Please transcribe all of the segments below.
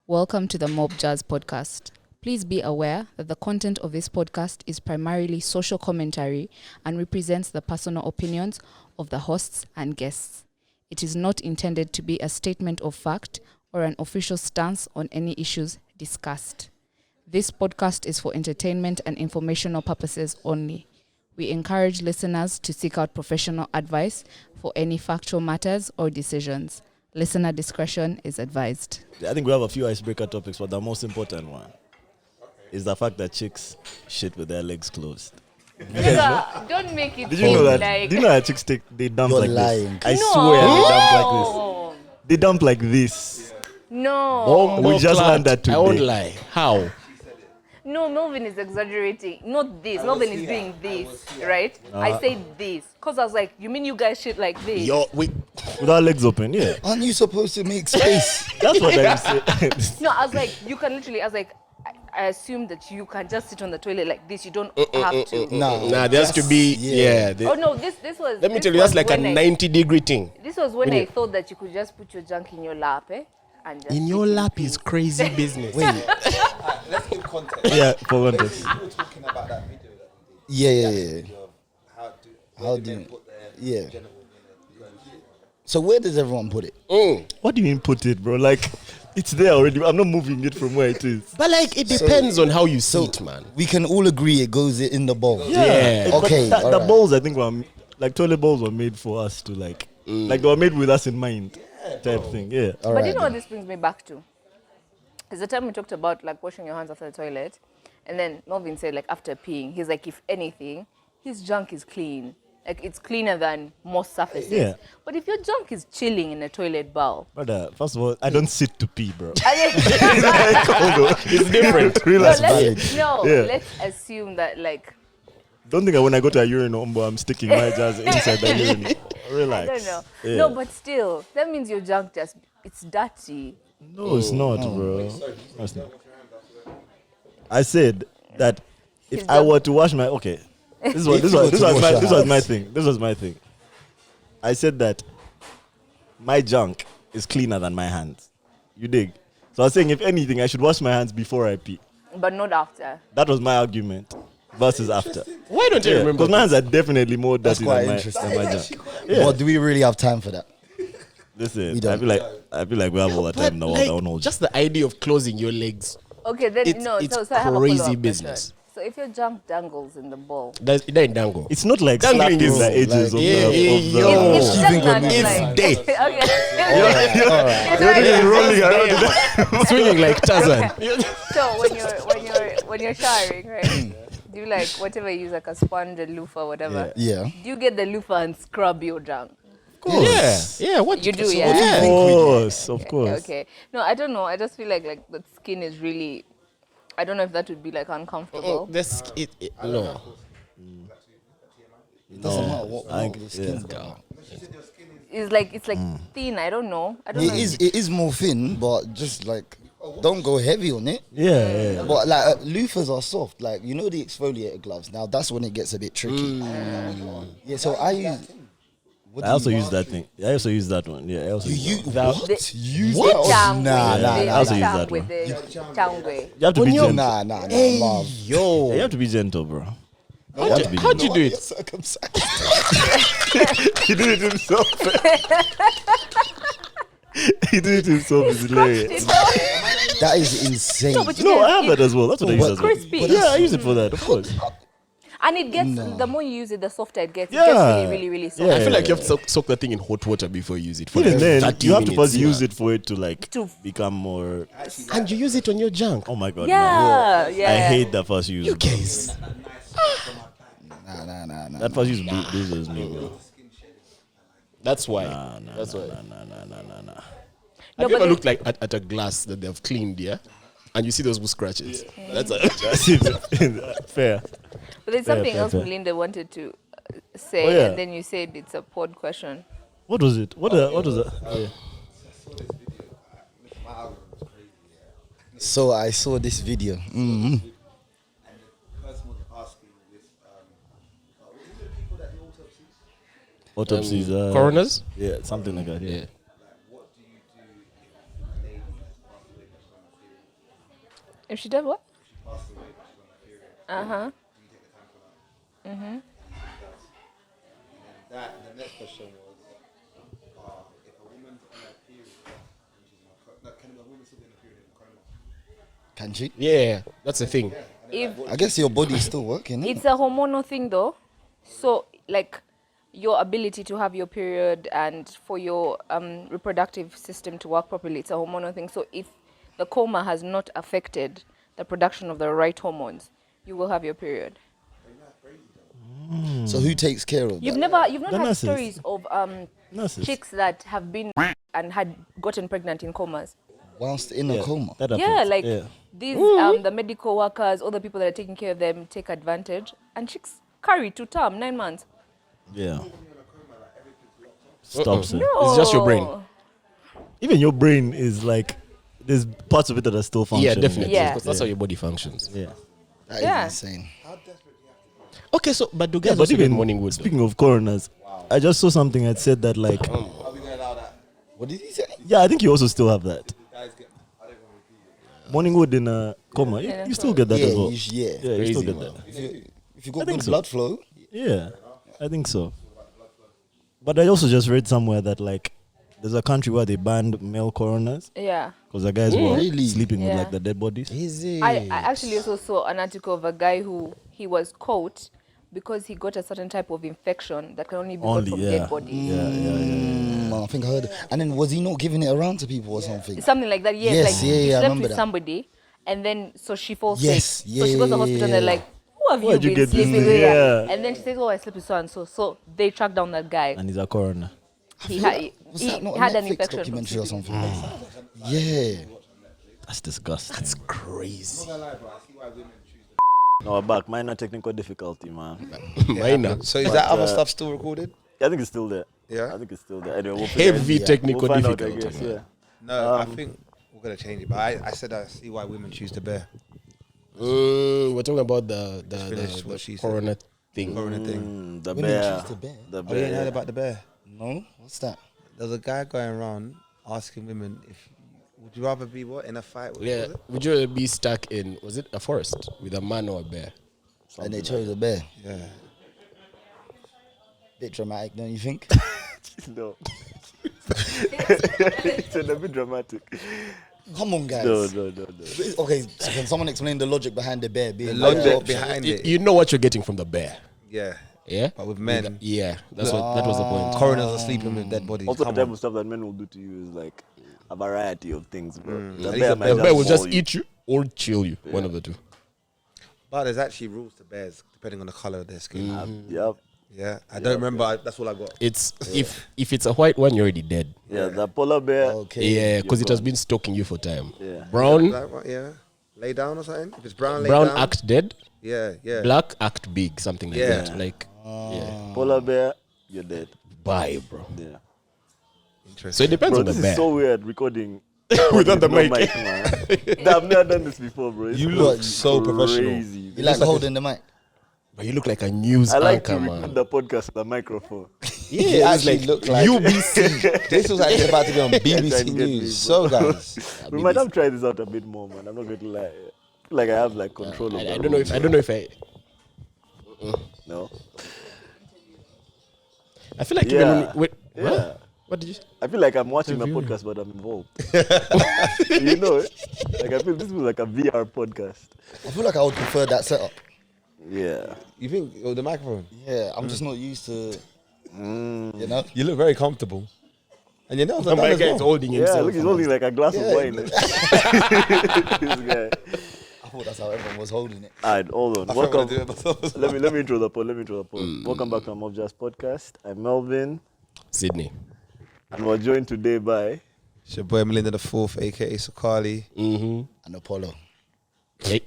Welcome to the Mob Jazz podcast. Please be aware that the content of this podcast is primarily social commentary and represents the personal opinions of the hosts and guests. It is not intended to be a statement of fact or an official stance on any issues discussed. This podcast is for entertainment and informational purposes only. We encourage listeners to seek out professional advice for any factual matters or decisions. Listener discretion is advised. I think we have a few icebreaker topics, but the most important one is the fact that chicks shit with their legs closed. Don't make it Did you know that? like... Do you know that chicks they dump You're like lying. this? I swear they dump like this. No. We just learned that today. I won't lie. How? No, Melvin is exaggerating. Not this. Melvin is doing this, right? I said this. Because I was like, you mean you guys shit like this? With our legs open, yeah. Aren't you supposed to make space? That's what I said. No, I was like, you can literally, I assume that you can just sit on the toilet like this. You don't have to. Nah, there has to be, Oh no, this was... Let me tell you, that's like a 90-degree thing. This was when I thought that you could just put your junk in your lap, eh? And just In your lap is crazy business. Wait. Let's give context. Yeah, for context. We were talking about that video that we did. Yeah. How do they put their Yeah. genital in the So where does everyone put it? What do you mean put it, bro? Like, it's there already. I'm not moving it from where it is. But like, it depends on how you see it, man. We can all agree it goes in the bowl. Yeah. Okay. But the alright. bowls, I think, were like toilet bowls were made for us to like they were made with us in mind, type thing. Yeah. All But right, you know then. what this brings me back to? Is the time we talked about like washing your hands after the toilet, and then Melvin said like after peeing, he's like, if anything, his junk is clean. Like it's cleaner than most surfaces. Yeah. But if your junk is chilling in a toilet bowl, Brother, first of all, I don't sit to pee, bro. It's different. Relax, let's assume that like Don't think that when I go to a urinal, I'm sticking my jazz inside the urinal. Relax. I don't know. Yeah. No, but still, that means your junk it's dirty. No, it's not, bro. No, it's not. I said that if I were to wash my this was my thing. This was my thing. I said that my junk is cleaner than my hands. You dig? So I was saying if anything, I should wash my hands before I pee. But not after. That was my argument. Versus after. Why don't you remember? Because my hands are definitely more That's dirty quite than my interesting. junk. Yeah. But do we really have time for that? Listen, We don't. I feel like we have all the time in the world. I don't know. Just the idea of closing your legs. Okay, then It's so I have a crazy follow-up business. question. So if your junk dangles in the bowl, It ain't dango. It's not like Dangling slapping is the edges like- of Yeah, the yo. it's just Even not when it's like dead. okay. All right. You're rolling around. Swinging like Tarzan. So when you're showering, right? Do you like whatever you use like a sponge, a loofah, whatever? Yeah. Do you get the loofah and scrub your junk? Yeah. What You do, so yeah. what do you think? Of course. Okay. No, I don't know. I just feel like the skin is really. I don't know if that would be like uncomfortable. No. It doesn't matter what I- the skin's yeah. got. It's like thin. I don't know. I don't know. It is more thin, but just like don't go heavy on it. Yeah. But like loofahs are soft, like you know the exfoliator gloves. Now that's when it gets a bit tricky. Yeah, so I use. What I do also you- use that thing. I also use that one. Yeah, I also use You that one. what? Use The that? changwe, Nah, the I also use that changwe, one. the changwe. You have to be gentle. Nah, Marv. Yo. You have to be gentle, bro. How'd you do it? Circumcised. He did it himself. He did it himself. It's hilarious. That is insane. No, but you No, can- I have that as well. That's what I use but as well. crispy. Yeah, I use it for that, of course. And it gets, the more you use it, the softer it gets. It Yeah. gets really, really, really soft. Yeah. I feel like you have to soak the thing in hot water before you use it. For Even like then, 30 you have to minutes, first use it for it to like To- become more. And you use it on your junk. Oh my god. Yeah, yeah. No. I hate that first use. You guys. Nah. That first use bruises me, bro. That's why. That's why. Have you but ever it- looked like at a glass that they've cleaned, yeah? And you see those scratches? That's That's it. Fair. But there's Fair, something fair, else fair. Mulinde wanted to say, Oh, yeah. and then you said it's a pod question. What was it? What was that? Yeah. So I saw this video. And the person was asking with, what is it people that do autopsies? Autopsies. Coroners? Yeah, something like that. Yeah. Like, what do you do if a lady has passed away but she's If she does what? She passed away, but she's on a period. Do you take the tampon out? And then the next question was, if a woman's on a period and she's in a coma, can a woman still be in a period in a coma? Can she? Yeah, that's the thing. If I guess your body's still working. it's a hormonal thing though, so like your ability to have your period and for your reproductive system to work properly, it's a hormonal thing. So if the coma has not affected the production of the right hormones, you will have your period. So who takes care of You've that? not The had nurses. stories of Nurses. chicks that have been and had gotten pregnant in comas. Whilst in a coma. That Yeah, happens. like Yeah. these the medical workers, all the people that are taking care of them take advantage, and chicks carry to term 9 months. Yeah. Stops it. It's just your brain. Even your brain is like, there's parts of it that are still functioning. Yeah, definitely. Yeah. Because that's how your body functions. Yeah. That is Yeah. insane. Okay, so but do Yeah, guys but also get even morning wood? speaking of coroners, I just saw something that said that like, Are we going to allow that? What did he say? yeah, I think you also still have that. Guys get, I don't want to repeat it. Morning wood in a coma, you still get that Yeah, as well. yeah. Yeah, you still Crazy, get man. that. If you got think good so. blood flow, Yeah, I think so. But I also just read somewhere that like, there's a country where they banned male coroners Yeah. because the guys were Really? sleeping with Yeah. like the dead bodies. is it? I actually also saw an article of a guy who he was caught because he got a certain type of infection that can only be got Only, from yeah. dead bodies. I think I heard it. And then was he not giving it around to people or something? Something like that. Yes, Yes, like yeah, he yeah, I slept remember with that. somebody, and then so she falls Yes, sick. yeah, So she goes to the hospital and they're yeah. like, "Who have Where'd you you been get this sleeping thing? with?" Yeah. And then she says, "Oh, I slept with so and so." So they track down that guy. And he's a coroner. He Was he that not had a an Netflix infection. from documentary or sleeping. something? Yeah. That's disgusting. That's crazy. I'm not gonna lie, bro. I see why women choose the No, we're back. Minor technical difficulty, man. Minor. So is that other stuff still recorded? I think it's still there. Yeah? I think it's still there. Anyway, we'll figure Heavy it- technical we'll find out, I difficulty. guess, man. yeah. No, I think we're gonna change it. But I said I see why women choose the bear. We're talking about the finish what she said. corona thing. Corona thing. The Women bear. choose the bear. The Oh, you ain't heard bear. about the bear? No? What's that? There's a guy going around asking women if would you rather be what in a fight? What Yeah. was it? Would you be stuck in, was it a forest with a man or a bear? And they chose a bear. Yeah. Bit dramatic, don't you think? No. It's a bit dramatic. Come on, guys. No. Okay, so can someone explain the logic behind the bear being The logic like, behind it. You know what you're getting from the bear. Yeah. Yeah? But with men, Yeah, that's what that was the point. coroners are sleeping with dead bodies. Also, the Come type on. of stuff that men will do to you is like a variety of things, bro. At The least bear the might The bear will just maul you. eat you or chill you. One of the two. But there's actually rules to bears depending on the color of their skin. Yep. Yeah. I don't remember. That's all I got. It's if it's a white one, you're already dead. Yeah, the polar bear. okay. Yeah, because You're it has gone. been stalking you for time. Yeah. Brown, Black one, yeah. Lay down or something. If it's brown, lay brown down. act dead. Yeah, yeah. Black act big, something like Yeah. that. Like, yeah, Polar bear, you're dead. bye, bro. Yeah. So Interesting. it depends Bro, on the this bear. is so weird recording Without the no mic. man. I've never done this before, bro. It's You look so crazy. professional. You like holding the mic? But you look like a news I like to anchor, record man. the podcast with a microphone. Yeah, It actually looked like UBC. This was actually about to be on Try BBC and get me, News. bro. So, guys, We might have tried this out a bit more, man. I'm not going to lie. I feel like I have like control of I the don't know room, if I don't know if I. No. I feel like Yeah. even when wait, Yeah. what? What did you? I feel like I'm watching the Reviewing. podcast, but I'm involved. You know it? Like I feel this was like a VR podcast. I feel like I would prefer that setup. Yeah. you think the microphone? Yeah, I'm just not used to, you know? You look very comfortable, and your nails are Oh done my as guy well. is holding Yeah, himself. look, he's holding like a glass of Yeah. wine. This guy. I thought that's how everyone was holding it. Alright, hold on. I think I'm Welcome. gonna do it myself as well. Let me intro the pod. Welcome back to Mob Jazz Podcast. I'm Melvin, Sydney. and we're joined today by It's your boy Mulinde Apollo, aka Sokali. Mm-hmm. And Apollo.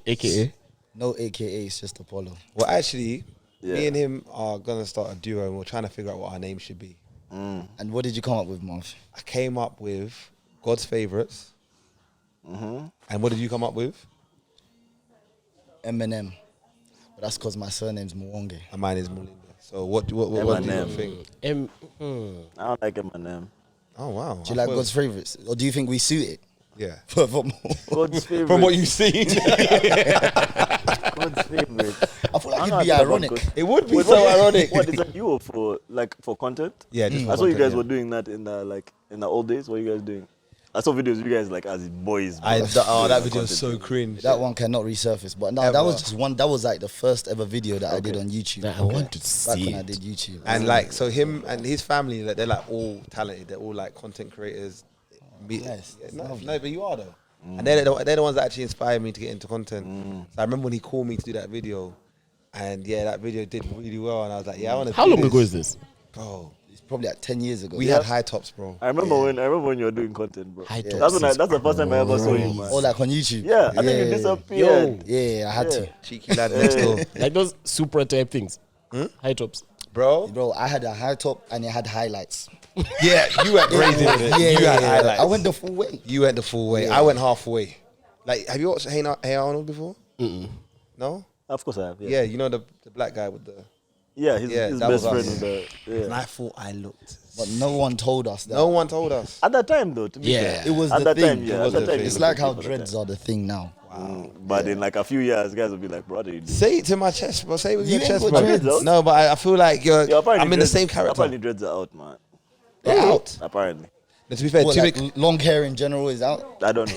AKA. No AKA, it's just Apollo. Well, actually, Yeah. me and him are gonna start a duo, and we're trying to figure out what our name should be. And what did you come up with, Marv? I came up with God's favorites. And what did you come up with? Eminem. But that's because my surname's Mwonge. And mine is Mulinde. So what do you Eminem. think? I don't like Eminem. Oh wow! Do you like God's favorites? Or do you think we suit it? Yeah. Furthermore, God's favorite. From what you've seen. God's favorite. I feel like I it'd know be I feel about ironic. God. It would be Wait, so what- ironic. What is that? You were for content? Yeah, just I saw you guys were doing that in the old days. What are you guys doing? I saw videos of you guys like as boys. bro. that Doing video is so content. cringe. That one cannot resurface. But no, that Ever. was just one. That was like the first ever video that I did on YouTube. I want to Back see when I it. did YouTube. And like, so him and his family, like, they're like all talented. They're all like content creators. Yes, Yeah, it's no, lovely. no, but you are though. And they're the ones that actually inspired me to get into content. So I remember when he called me to do that video, and yeah, that video did really well. And I was like, yeah, I want to. How long ago is this? Bro, It's probably like 10 years ago. we had high tops, bro. I remember when you were doing content, bro. High That's tops when is that's the first time I ever saw you, man. Oh, like on YouTube. Yeah, I think you disappeared. Yeah, I had to. Cheeky lad next door, Like those super type things. High tops. bro. Bro, I had a high top and it had highlights. Yeah, you went crazy with it. Yeah, You had yeah. highlights. I went the full way. You went the full way. I went halfway. Like, have you watched Hey Arnold before? No. Of course I have. Yeah, you know the black guy with the. Yeah, his that best was friend. us. With the, And yeah. I thought I looked. But no one told us that. No one told us. At that time, though, to be Yeah. fair, It was at the that thing. time, yeah, It was at the that time, thing. It's you like look how good at that dreads are the thing now. But in like a few years, guys will be like, bro, what are you doing? Say it to my chest, bro. Say it with You your ain't chest, got bro. dreads out? No, but I feel like Yeah, apparently I'm in the dreads- same character. Apparently dreads are out, man. They're out. Apparently. But to be fair, What, Timmy, like long hair in general is out. I don't know.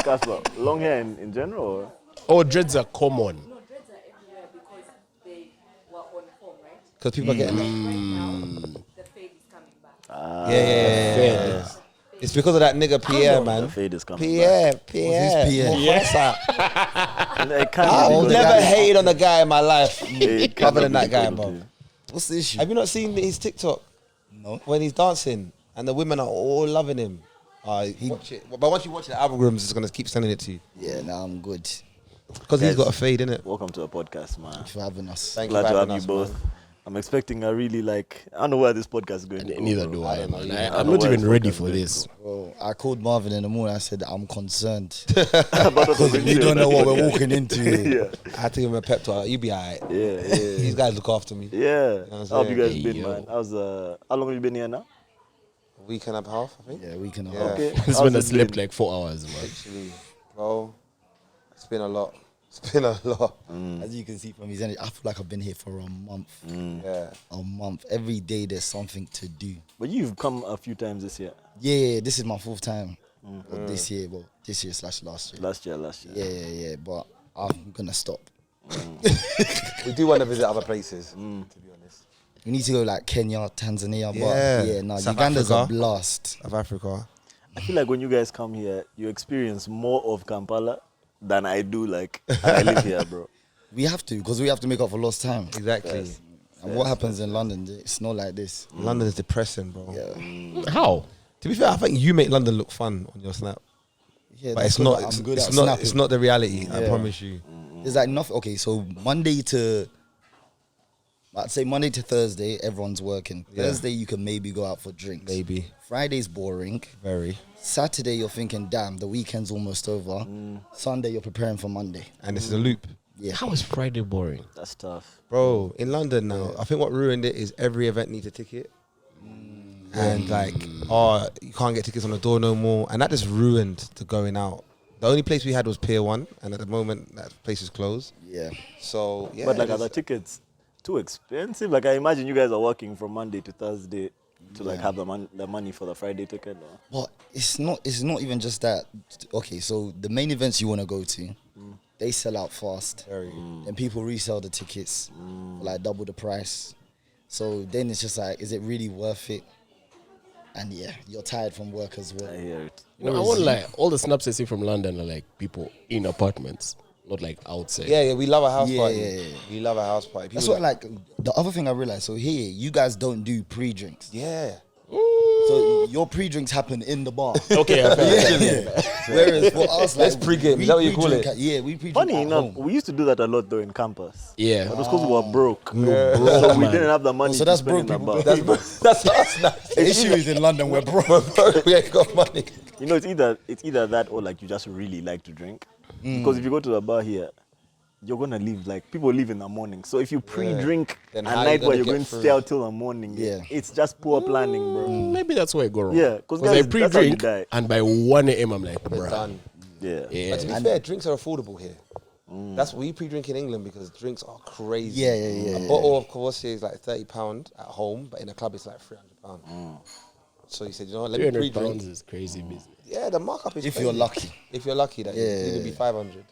Casper, long hair in general? Or? Oh, dreads are common. No, dreads are everywhere because they were on form, right? because people are getting. Right now, the fade is coming back. Yeah. It's because of that nigga Pierre, man. The fade is coming Pierre. Pierre? Mufasa. back. It can't I've be the because- never guy- hated on a guy in my life it other cannot than that be guy, because bro. of What's the issue? Have you not seen his TikTok No. when he's dancing and the women are all loving him? Watch it. But once you watch the algorithms, it's gonna keep sending it to you Yeah, now I'm good. because he's Guys. got a fade, innit? Welcome to a podcast, man. Thanks for having us. Thank Glad you to for have having you us, both. man. I'm expecting a really like, I don't know where this podcast is going to go, Neither bro. do I, man. don't I'm know not where even this ready podcast for is going this. to go. Bro, I called Marvin in the morning. I said, I'm concerned. But that's what We don't know what we're walking into. Yeah, I had to give him a pep talk. You be alright. yeah, These guys look after me. yeah. what I'm How have you guys saying? been, Hey, man? How long have you been here now? A week and a half, I think. Yeah, we can. Yeah. Okay. This How's one I it slept been? like 4 hours, man. Actually, bro, it's been a lot. It's been a lot. As you can see from his energy, I feel like I've been here for a month. Yeah. A month. Every day there's something to do. But you've come a few times this year. Yeah, this is my fourth time. Well, this year / last year. Last year. Yeah. But I'm gonna stop. We do want to visit other places, to be honest. We need to go like Kenya, Tanzania. Yeah. But yeah, no, South Uganda's a Africa. blast. South Africa. I feel like when you guys come here, you experience more of Kampala than I do. Like, and I live here, bro. We have to, because we have to make up for lost time. Exactly. And what happens in London, it's not like this. London is depressing, bro. Yeah. How? To be fair, I think you make London look fun on your snap. Yeah, But that's it's not. good. It's, I'm good it's at not. snapping. It's not the reality. I Yeah. promise you. There's like nothing. Okay, so I'd say Monday to Thursday, everyone's working. Yeah. Thursday, you can maybe go out for drinks. Maybe. Friday's boring. Very. Saturday, you're thinking, damn, the weekend's almost over. Sunday, you're preparing for Monday. And this is a loop, Yeah. How is Friday boring? That's tough. bro. In London now, I think what ruined it is every event needs a ticket. And like, you can't get tickets on the door no more, and that just ruined the going out. The only place we had was Pier 1, and at the moment that place is closed. Yeah. So yeah, But like, are it's- the tickets too expensive? Like, I imagine you guys are working from Monday to Thursday to like have the money for the Friday ticket. Or? But it's not even just that. Okay, so the main events you want to go to, they sell out fast. And people resell the tickets for like double the price. So then it's just like, is it really worth it? And yeah, you're tired from work as well. I hear it. You know, I won't lie. All the snaps I see from London are like people in apartments, not like outside. yeah, we love a house Yeah, party. yeah. We love a house party. That's People what, like, the other thing I realized. So here, you guys don't do pre-drinks. yeah. So your pre-drinks happen in the bar. Okay, I feel Yeah. Whereas for us, like, Let's pre-game. Is that what you call pre-drink it? Yeah, we pre-drink Funny at enough, home. we used to do that a lot though in campus. Yeah. But it was because we were broke. broke, So we man. didn't have the money so to that's spend in broke the people. bar. That's us now. The issue is in London, we're broke. We ain't got money. You know, it's either that or like you just really like to drink. Because if you go to the bar here, you're gonna leave. Like people leave in the morning. So if you pre-drink Then at how you night gonna where you're get going to through? stay out till the morning, it's just poor planning, bro. Maybe that's where I go wrong. Yeah, 'cause I guys, that's how you pre-drink die. and by 1 a.m. I'm like, We're bruh. done. Yeah. But to Yeah. be fair, drinks are affordable here. That's what we pre-drink in England because drinks are crazy. Yeah. A bottle of Courvoisier is like £30 at home, but in a club it's like £300. So you said, you know what, let me 300 pre-drink. pounds is crazy business. Yeah, the markup is If crazy. you're lucky. If you're lucky, that it would be 500.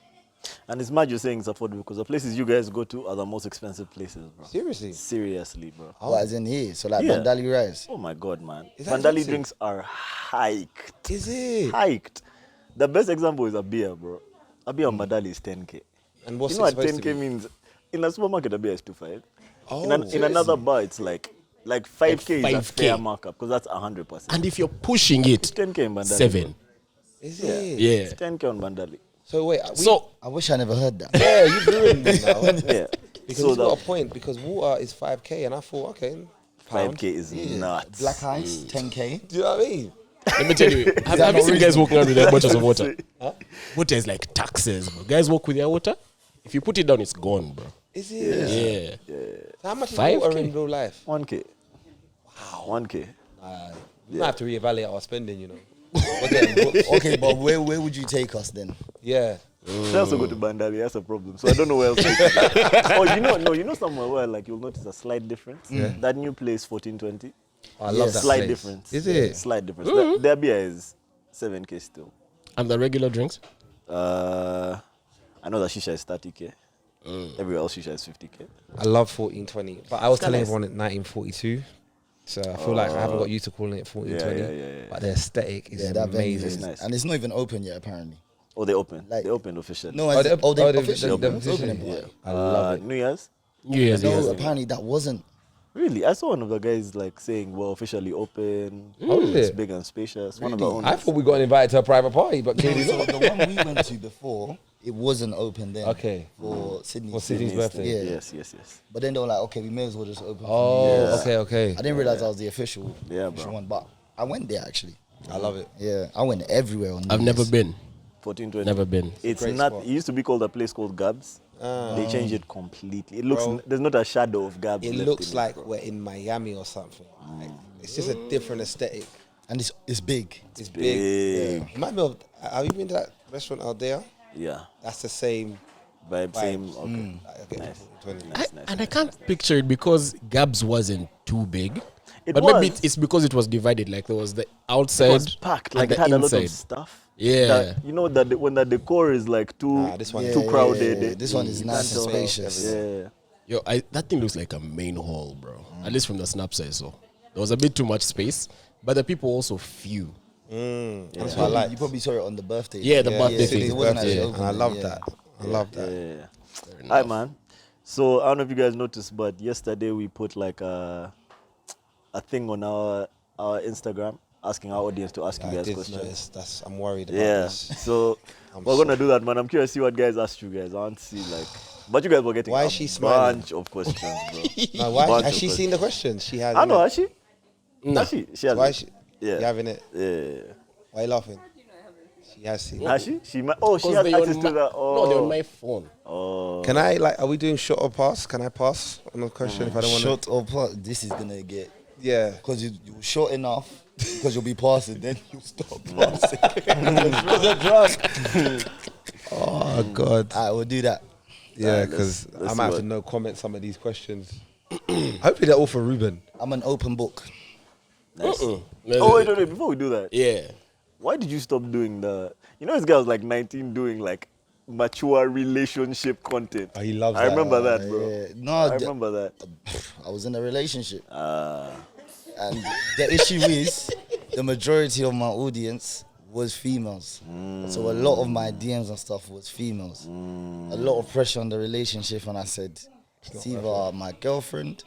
And it's mad you're saying it's affordable because the places you guys go to are the most expensive places, bro. Seriously? Seriously, bro. What, as in here? So like Yeah. Bandali Rise. Oh my god, man. Is that Bandali expensive? drinks are hiked. Is it? Hiked. The best example is a beer, bro. A beer on Bandali is 10k. And what's You know it what supposed to 10k be? means? In a supermarket, a beer is 2.5. Oh, in another bar, it's like 5k is a 5K. fair markup because that's 100%. And if you're pushing it, 10k in Bandali. 7. Is it? Yeah. It's 10k on Bandali. So wait, So I wish I never heard that. yeah, you've ruined me now. Yeah. Because So he's got the a point. Because water is 5k, and I thought, okay, pound. 5k is nuts. Black Ice, 10k. Do you know what I mean? let me tell you, have you seen guys walking around with their bottles of water? Water is like taxes, bro. Guys walk with their water. If you put it down, it's gone, bro. Is it? Yeah. So how much is 5K? water in real life? 1k. Wow. 1k. We might have to reevaluate our spending, you know. We're getting booked. Okay, but where would you take us then? Yeah. They also go to Bandali, that's a problem. So I don't know where else to go. Oh, you know somewhere where like you'll notice a slight difference? That new place, 1420. Oh, I love that Slight place. difference. Is it? Slight difference. Their beer is 7k still. And the regular drinks? I know that shisha is 30k. Everywhere else shisha is 50k. I love 1420. But I was telling nice. everyone at 1942. So I feel like I haven't got used to calling it 1420. Yeah. But the aesthetic is Yeah, that venue amazing. is nice. and it's not even open yet apparently. Oh, they opened. Like- They opened officially. No, Oh, as they- in- they oh, they- officially they- opened. they- It's opening, yeah. boy. I love it. New Year's? Yes, No, yes. apparently that wasn't. Really? I saw one of the guys like saying, "Well, officially open. Oh, is It's it? big and spacious." One of the Really? owners. I thought we got invited to a private party, but clearly So not. the one we went to before, it wasn't open then. Okay. For Sydney. For Sydney's birthday. Yeah. Yes. But then they were like, okay, we may as well just open. Oh, Yeah. okay. I didn't realize that was the official, Yeah, official bro. one, but I went there actually. I love it. Yeah, I went everywhere on. I've New never Year's. been. 1420. Never been. It's Great not. spot. It used to be called a place called Gabs. They changed it completely. It looks. Bro. There's not a shadow of Gabs. It left looks in like bro. we're in Miami or something. Like, it's just a different aesthetic. And it's big. It's big. big. Remind me of, have you been to that restaurant out there? Yeah. That's the same. Vibe. Same. Vibes. Okay. Okay, Nice. 20. Nice. And I can't picture it because Gabs wasn't too big. It but was. maybe it's because it was divided. Like there was the It outside was packed. Like and it the had a lot inside. of stuff. Yeah. That, you know that when the decor is like too This one Yeah, too yeah, crowded. yeah, yeah. This one is you nice can't and tell. spacious. Yeah. Yo, that thing looks like a main hall, bro. At least from the snaps I saw. There was a bit too much space, but the people also few. That's what I like. You probably saw it on the birthday. Yeah, the birthday Sydney's thing. wasn't birthday, actually and open I then, love yeah. that. I love that. Yeah. Hi, man. So I don't know if you guys noticed, but yesterday we put like a thing on our Instagram asking our audience to ask you I guys did questions. notice. I'm worried about Yeah. this. So I'm we're gonna do that, man. I'm curious to see what guys asked you guys. I want to see like, but you guys were getting Why a is she smiling? bunch of questions, bro. No, why Bunch has of she seen the questions? She has. I know, has she? No. Has she? She has. Why is she? Yeah. You having it? Yeah. Why are you laughing? She has seen. Has she? She might. Oh, she Because has they're access on to my, that. No, they're on Oh. my phone. Oh. Can I are we doing short or pass? Can I pass on the question if I don't want to? Short or pass. This is gonna get Yeah. because you're short enough because you'll be passing, then you'll stop passing. Oh God. Alright, we'll do that. Yeah, Alright, because let's I might have see to no comment some of these questions. Hopefully they're all for Ruben. I'm an open book. Nice. No, Oh wait, before we do that, Yeah. why did you stop doing the? You know, this guy was like 19 doing like mature relationship content. Oh, he loves I that. remember that, bro. Yeah. No, I remember that. I was in a relationship. And the issue is, the majority of my audience was females. So a lot of my DMs and stuff was females. A lot of pressure on the relationship, and I said, it's either my girlfriend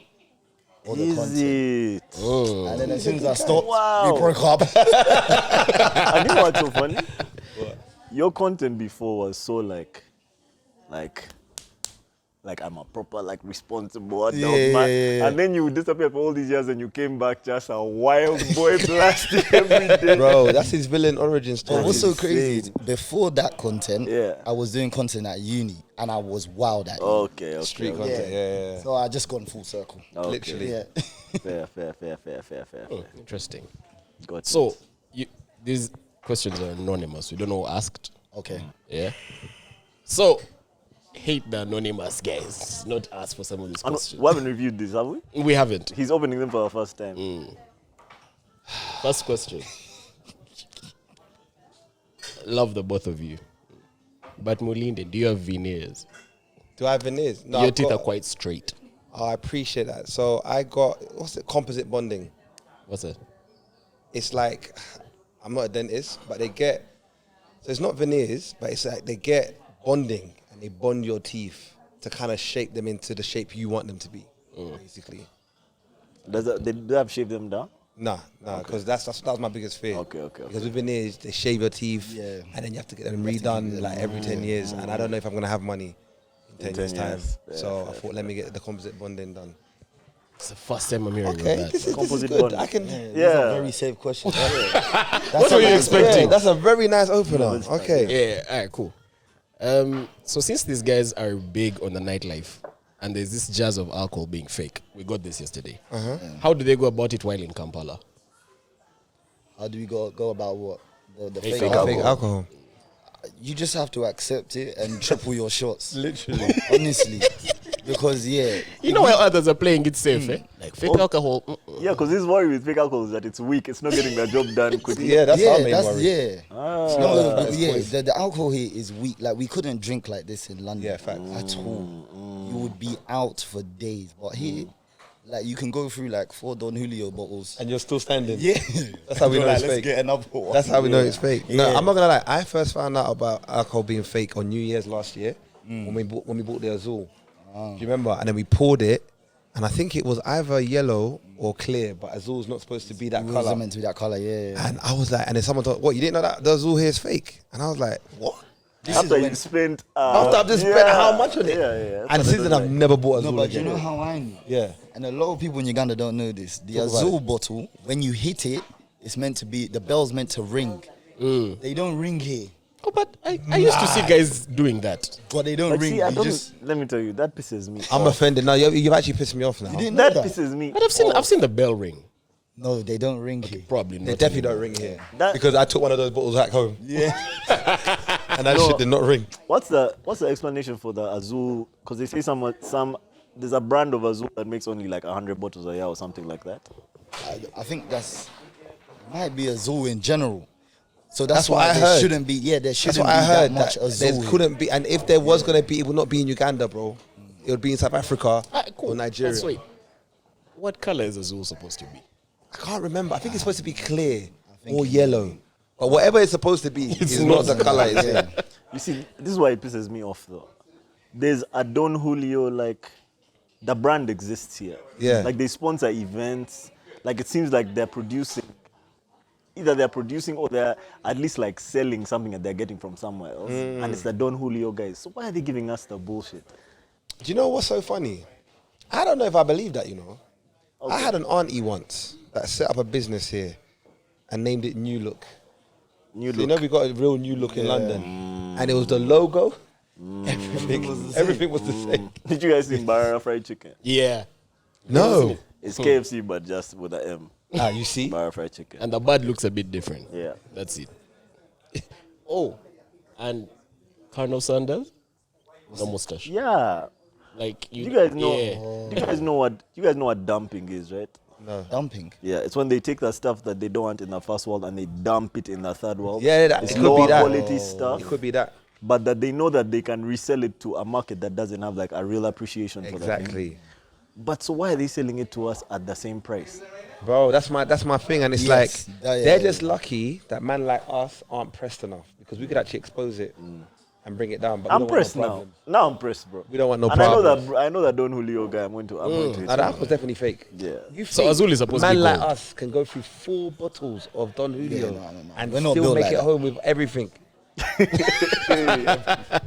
or the Is content. it? And then as soon as I stopped, Wow. we broke up. And you know what's so funny? Your content before was so like like I'm a proper, like responsible adult man. Yeah. And then you disappear for all these years and you came back just a wild boy blasting every day. Bro, that's his villain origin story. But what's so crazy is before that content, Yeah. I was doing content at uni and I was wild at uni. Okay. Street okay. content, yeah. So I just gone full circle. Okay. Literally. Yeah. Fair. Interesting. Got it. So, these questions are anonymous. We don't know who asked. Okay. Yeah. So, hate the anonymous guys. Not ask for some of these And questions. we haven't reviewed this, have we? We haven't. He's opening them for the first time. First question. Love the both of you. But Mulinde, do you have veneers? Do I have veneers? No, Your I've teeth got- are quite straight. Oh, I appreciate that. So I got, what's it? Composite bonding. What's that? It's like, I'm not a dentist, but they get, so it's not veneers, but it's like they get bonding and they bond your teeth to kind of shape them into the shape you want them to be, basically. They do have shaved them down? Nah, because that was my biggest fear. Okay. Because with veneers, they shave your teeth, Yeah. and then you have to get them redone like every 10 years, and I don't know if I'm gonna have money in 10 years' time. years. So I thought, let me get the composite bonding done. It's the first time I'm hearing Okay, of that. this is Composite good. bonding. I can. These Yeah. are very safe questions. What were you expecting? Yeah, that's a very nice opener. Okay. Yeah, all right, cool. So since these guys are big on the nightlife and there's this jazz of alcohol being fake, we got this yesterday. How do they go about it while in Kampala? How do we go about what? The Fake fake alcohol. Fake alcohol. You just have to accept it and triple your shots. Literally. Honestly. Because, yeah. You know while others are playing it safe, eh? Like fake alcohol. Yeah, because this worry with fake alcohol is that it's weak. It's not getting the job done quickly. Yeah, that's our main worry. Yeah. Ah. No, that's yeah, poison. the alcohol here is weak. Like, we couldn't drink like this in London. Yeah, facts. At all. You would be out for days. But here, like, you can go through like 4 Don Julio bottles. And you're still standing. Yeah. That's how we know Like, it's let's fake. get another one. That's how we know it's fake. No, Yeah. I'm not gonna lie. I first found out about alcohol being fake on New Year's last year when we bought the Azul. Do you remember? And then we poured it, and I think it was either yellow or clear, but Azul's not supposed to be that It color. wasn't meant to be that color, yeah. And I was like, and then someone thought, what? You didn't know that the Azul here is fake? And I was like, what? After you spent... After I've just spent how much on it? Yeah. And since then, I've never bought No, Azul but you again. know how I knew? Yeah. And a lot of people in Uganda don't know this. The Talk about Azul it. bottle, when you hit it, it's meant to be, the bell's meant to ring. They don't ring here. Oh, but I used to see guys doing that. But they don't Like, ring. see, I You don't, just, let me tell you, that pisses me I'm off. offended. No, you've actually pissed me off now. you didn't know That that? pisses me But I've seen the bell ring. No, they don't ring here. Probably not. They definitely don't ring here. That- Because I took one of those bottles back home. Yeah. And that No. shit did not ring. What's the explanation for the Azul? Because they say some there's a brand of Azul that makes only like 100 bottles a year or something like that. I think might be Azul in general. So That's that's, what why I there heard. shouldn't be. Yeah, there That's shouldn't what be I heard. that much That Azul. there couldn't be, and if there was gonna be, it would not be in Uganda, bro. It would be in South Africa Cool. or Nigeria. That's sweet. What color is Azul supposed to be? I can't remember. I think it's supposed to be clear or yellow, but whatever it's supposed to be, it's not the color. It's in. You see, this is why it pisses me off though. There's a Don Julio, like the brand exists here. Yeah. Like they sponsor events. Like it seems like they're producing. Either they're producing or they're at least like selling something that they're getting from somewhere else. And it's the Don Julio guys. So why are they giving us the bullshit? Do you know what's so funny? I don't know if I believe that. You know, I had an auntie once that set up a business here and named it New Look. New So look. you know, we got a real New Look in London, and it was the logo. Everything was the same. Did you guys see Barra fried chicken? Yeah. No. It's KFC but just with an M. You see? Barra fried chicken. And the bud looks a bit different. Yeah. That's it. Oh, and Colonel Sanders? No mustache. Yeah. Like You guys know. Yeah. You guys know what dumping is, right? Dumping. Yeah, it's when they take the stuff that they don't want in the first world and they dump it in the third world. Yeah, it's it could be lower that. quality stuff. It could be that. But that they know that they can resell it to a market that doesn't have like a real appreciation for that. Exactly. But so why are they selling it to us at the same price? Bro, that's my thing, and it's Yes. like Yeah, they're yeah, just lucky that man like us aren't pressed enough because we could actually expose it and bring it down. But we I'm don't want pressed no now. problems. Now I'm pressed, bro. We don't want no and problems. I know that Don Julio guy. I'm going to hit Now, that was definitely fake. Yeah. You So think Azul is supposed to man be like gold. us can go through 4 bottles of Don Julio no. and We're not still built make like it that. home with everything.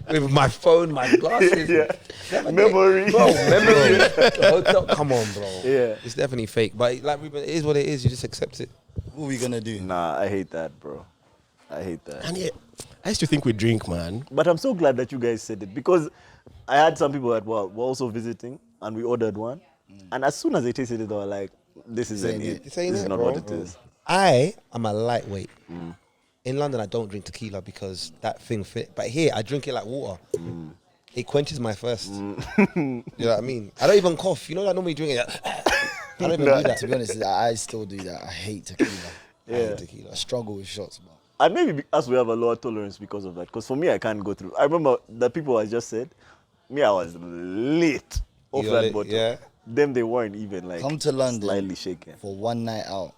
With my phone, my glasses. Memory. Bro, memory. The hotel, come on, bro. Yeah. It's definitely fake. But like, Ruben, it is what it is. You just accept it. What are we gonna do? Nah, I hate that, bro. I hate that. And yeah, I used to think we drink, man. But I'm so glad that you guys said it because I had some people that were also visiting and we ordered one. And as soon as they tasted it, they were like, this isn't it. This This ain't is it, not bro. what it is. I am a lightweight. In London, I don't drink tequila because that thing fit. But here, I drink it like water. It quenches my thirst. You know what I mean? I don't even cough. You know that I normally drink it. I don't even do that. To be honest, I still do that. I hate tequila. I hate tequila. I struggle with shots, but And maybe us, we have a lower tolerance because of that. Because for me, I can't go through. I remember the people I just said, me, I was lit off You're that lit, bottle. yeah. Them, they weren't even like come to London slightly shaken. for one night out.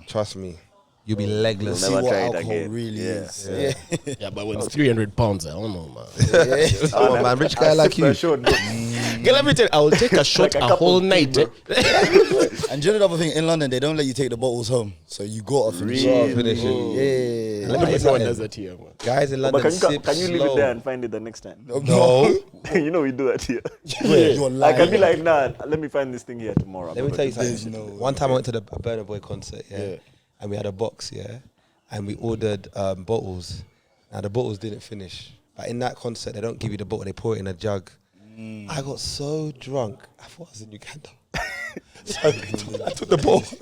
Trust me. You'll be legless. Never See what try it alcohol again. really Yeah. is. Yeah. Yeah, but when it's 300 pounds, I don't know, man. Come on, man. Rich guy like you. Sure, Okay, let me tell you, I will take a shot Like a a cup whole of tea, night. bro. And do you know the other thing? In London, they don't let you take the bottles home. So you gotta finish Really? it. Finish it. Yeah. Let me No tell one you, does that here, man. guys in But London can you leave slow. it there and find it the next time? No. You know we do that here. You're I can be lying. like, nah, let me find this thing here tomorrow. Let me tell you There's something. no One time I went to the Burna Boy concert, and we had a box, and we ordered bottles. Now the bottles didn't finish, but in that concert they don't give you the bottle; they pour it in a jug. I got so drunk, I thought I was in Uganda. So I took the bottle,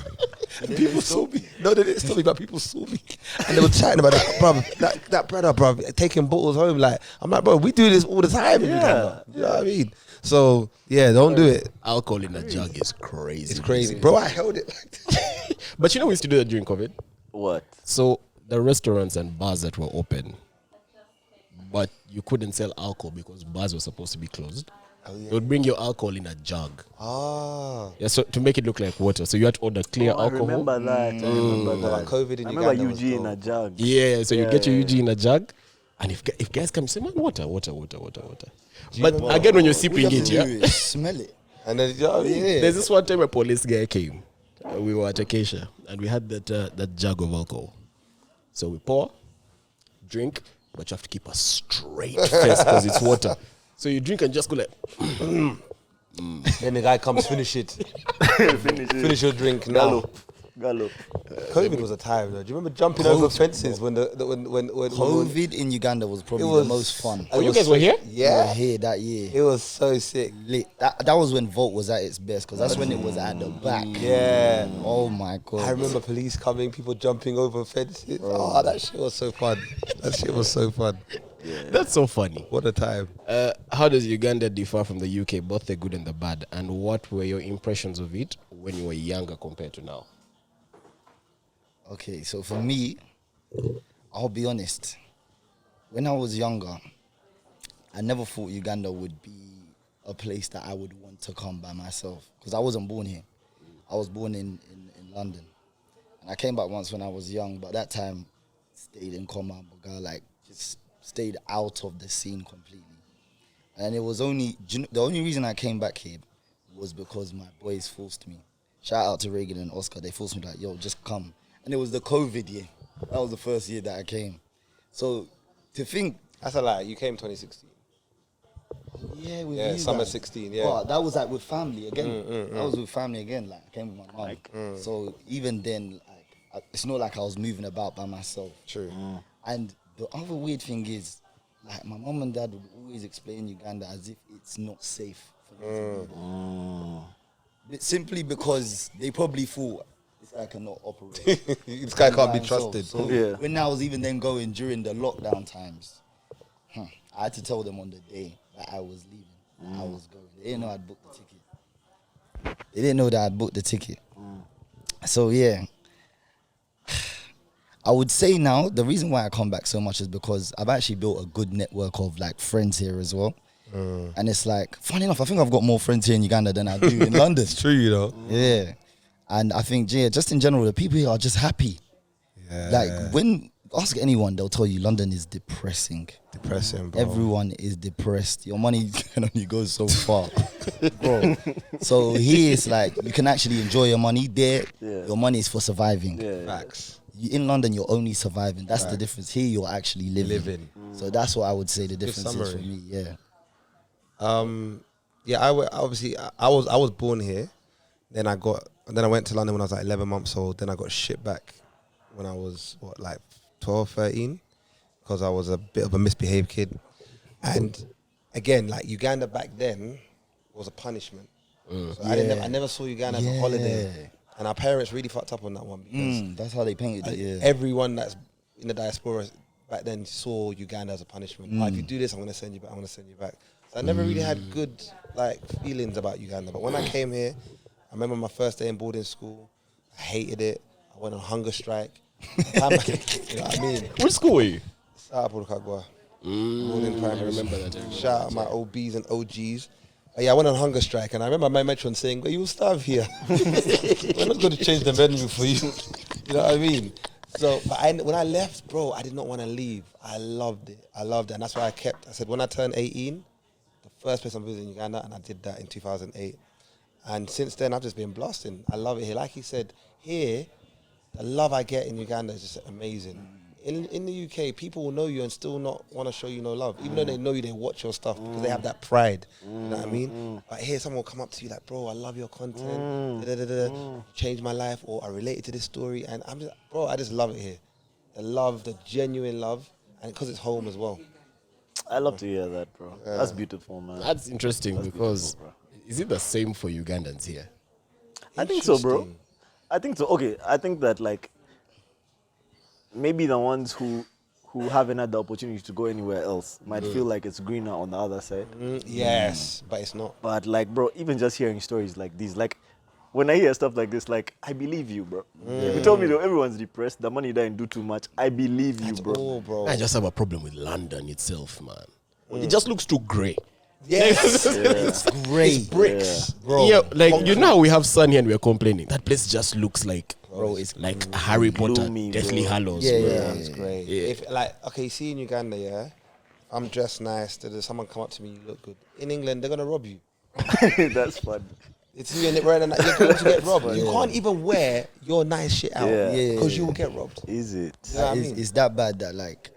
and people saw me. No, they didn't stop me, but people saw me, and they were chatting about that, bruv, that brother, bruv, taking bottles home. Like I'm like, bro, we do this all the time in Uganda. You know what I mean? So yeah, don't do it. Alcohol in a jug is crazy. It's crazy, bro. I held it like this. But you know, we used to do that during COVID. What? So the restaurants and bars that were open, but you couldn't sell alcohol because bars were supposed to be closed. They would bring your alcohol in a jug. Ah. Yeah, so to make it look like water. So you had to order clear I alcohol. remember that. I remember that. Like COVID in I Uganda remember was UG in a dope. jug. Yeah, so you get your Yeah. UG in a jug. And if guys come, say, man, water. But again, when you're sipping it, yeah. Smell it. And then, you know what I mean? There's this one time a police guy came. We were at Acacia, and we had that jug of alcohol. So we pour, drink, but you have to keep a straight face because it's water. So you drink and just go like, Then the guy comes, finish it. Finish it. Finish your drink now. Gallo. COVID was a time, though. Do you remember jumping over fences when when COVID in Uganda was probably It was the most fun. oh, you guys were here? We were Yeah. here that year. It was so sick. Lit. That was when Volt was at its best because that's when it was at the back. Yeah. Oh my god. I remember police coming, people jumping over fences. Oh, that shit was so fun. That shit was so fun. That's so funny. What a time. How does Uganda differ from the UK, both the good and the bad? And what were your impressions of it when you were younger compared to now? Okay, so for me, I'll be honest. When I was younger, I never thought Uganda would be a place that I would want to come by myself because I wasn't born here. I was born in London. And I came back once when I was young, but that time stayed in Koma, Boga, like just stayed out of the scene completely. And it was only, the only reason I came back here was because my boys forced me. Shout out to Reagan and Oscar. They forced me like, yo, just come. And it was the COVID year. That was the first year that I came. So to think, That's a lie. You came 2016. yeah, with Yeah, you summer guys. 16, yeah. But that was like with family again. That was with family again. Like I came with my mom. So even then, like it's not like I was moving about by myself. True. And the other weird thing is, like my mom and dad would always explain Uganda as if it's not safe for me to be there. But simply because they probably thought this guy cannot operate. This guy can't be by himself. trusted. So Yeah. when I was even then going during the lockdown times, I had to tell them on the day that I was leaving. I was going. They didn't know I'd booked the ticket. They didn't know that I'd booked the ticket. So yeah. I would say now, the reason why I come back so much is because I've actually built a good network of like friends here as well. And it's like, funny enough, I think I've got more friends here in Uganda than I do in London. It's true, you know. Yeah. And I think, yeah, just in general, the people here are just happy. Yeah. Like, when ask anyone, they'll tell you London is depressing. Depressing, bro. Everyone is depressed. Your money can only go so far, bro. So here it's like you can actually enjoy your money. There, Yeah. your money is for surviving. Yeah. Facts. in London, you're only surviving. That's the difference. Here, you're actually living. So that's what I would say the difference is for me. Yeah. I was born here. Then I went to London when I was like 11 months old. Then I got shipped back when I was 12, 13, because I was a bit of a misbehaved kid. And again, like Uganda back then was a punishment. So I never saw Uganda as a holiday. And our parents really fucked up on that one, because that's how they painted it. Yeah. everyone that's in the diaspora back then saw Uganda as a punishment. If you do this, I'm going to send you back. I'm going to send you back. So I never really had good feelings about Uganda. But when I came here, I remember my first day in boarding school. I hated it. I went on hunger strike. You know what I mean? Which school were you? Boarding primary. I remember that. Shout out my OBs and OGs. I went on hunger strike, and I remember my matron saying, "But you will starve here. We're not going to change the menu for you." You know what I mean? So, but when I left, bro, I did not want to leave. I loved it, and that's why I said, when I turned 18, the first place I'm visiting Uganda, and I did that in 2008. And since then, I've just been blasting. I love it here. Like he said, here, the love I get in Uganda is just amazing. In the UK, people will know you and still not want to show you no love. Even though they know you, they watch your stuff because they have that pride. You know what I mean? But here, someone will come up to you like, bro, I love your content. Changed my life, or I related to this story. And I'm just, bro, I just love it here. The love, the genuine love, and because it's home as well. I love to hear that, bro. That's beautiful, man. That's interesting because is it the same for Ugandans here? I think so, bro. I think so. Okay, I think that like maybe the ones who haven't had the opportunity to go anywhere else might feel like it's greener on the other side. Yes, but it's not. But like, bro, even just hearing stories like these, like when I hear stuff like this, like I believe you, bro. If you told me that everyone's depressed, the money doesn't do too much, I believe you, bro. Bro. I just have a problem with London itself, man. It just looks too grey. Yes, It's great. it's bricks, Bro, yeah, like you know how we have sun here and we're complaining. That place just looks like, Bro, it's like Harry Potter, gloomy, Deathly bro. Hallows. Yeah, bro. yeah. It's great. If okay, see in Uganda, yeah, I'm dressed nice. There's someone come up to me, you look good. In England, they're gonna rob you. That's fun. It's you and it wearing you're going to get robbed. You can't even wear your nice shit out because you will get robbed. Is it? You know what I mean? It's that bad that like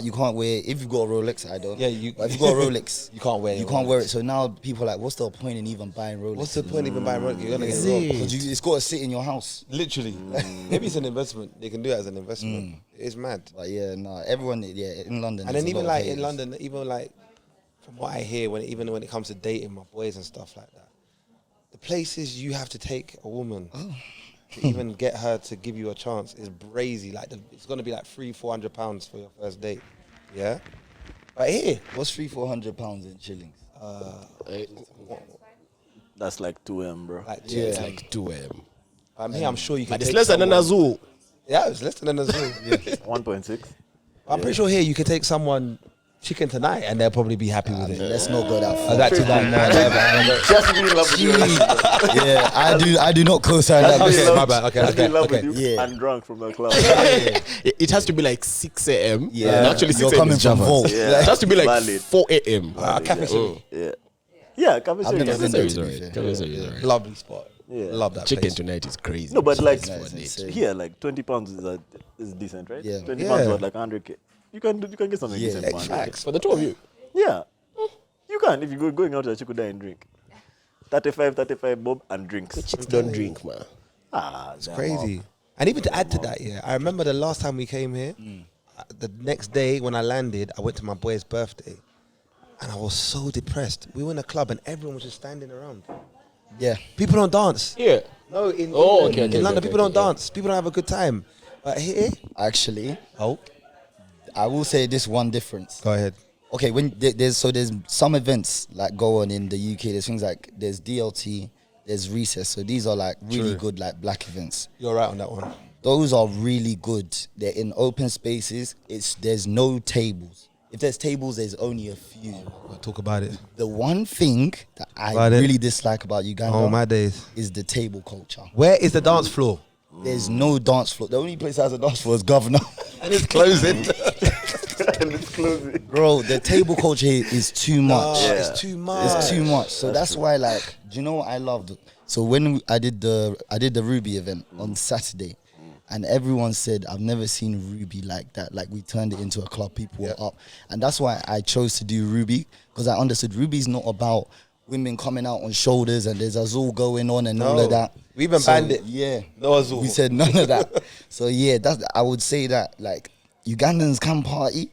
you can't wear, if you've got a Rolex, I don't. Yeah, But if you've got a Rolex, you can't wear it. you can't wear it. So now people are like, what's the point in even buying Rolex? What's the point even buying Rolex? You're gonna get Is robbed. it? 'Cause it's got to sit in your house. Literally. Maybe it's an investment. They can do it as an investment. It's mad. But yeah, everyone, in London. And there's then a even lot of like in haters. London, even like from what I hear, when it comes to dating my boys and stuff like that, the places you have to take a woman to even get her to give you a chance is brazy. Like it's gonna be like £300-400 for your first date. Yeah, but here, What's £300-400 in shillings? That's like 2M, bro. like It's like 2 I'm here. I'm sure you can. But it's take less than an someone- Azul. Yeah, it's less than an Azul. 1.6. I'm pretty sure here you can take someone chicken tonight and they'll probably be happy with it. Let's not go that I far. got to that. Just be in love with you. Yeah, I do not co-sign that. Okay, bit. my bad. Okay, Just be in love okay. with you Yeah. and drunk from the club. It has to be like 6 a.m. Yeah. And actually 6 You're a.m. coming is from Java. Volt. Yeah. It has to be like Valid. 4 a.m. Cafe City. Yeah. Yeah, Cafe I've never City. been there, Is to be alright. fair. Is alright. Lovely spot. Yeah. Love that Chicken place. tonight is crazy. No, but like That's insane. here, like £20 is decent, right? Yeah. £20 Yeah. what, like 100k. You can get something Yeah. decent for 100K. Facts. For the two of you. Yeah. You can if you go going out to a Chikuda and drink. 35 bob and drinks. Chicks don't drink, man. It's Crazy. And even to add to that, yeah, I remember the last time we came here, the next day when I landed, I went to my boy's birthday. And I was so depressed. We were in a club and everyone was just standing around. Yeah. People don't dance. Yeah. No, in Oh, England, okay, in London, okay, people don't okay. dance. People don't have a good time. But here, Actually, oh, I will say this one difference. go ahead. Okay, when there's some events like go on in the UK. There's things like there's DLT, there's Recess. So these are like really good like black events. You're right on that one. Those are really good. They're in open spaces. There's no tables. If there's tables, there's only a few. We'll talk about it. The one thing that I About it? really dislike about Uganda Oh, my days. is the table culture. Where is the dance floor? There's no dance floor. The only place that has a dance floor is Governor. And it's closing. And it's closing. Bro, the table culture here is too much. It's too much. It's too much. So that's why, like, do you know what I loved? So when I did the Ruby event on Saturday, And everyone said, I've never seen Ruby like that. Like, we turned it into a club, people were up. And that's why I chose to do Ruby, because I understood Ruby's not about women coming out on shoulders and there's Azul going on and all of that. We even banned it. Yeah. No Azul. We said none of that. So yeah, I would say that, like, Ugandans can party,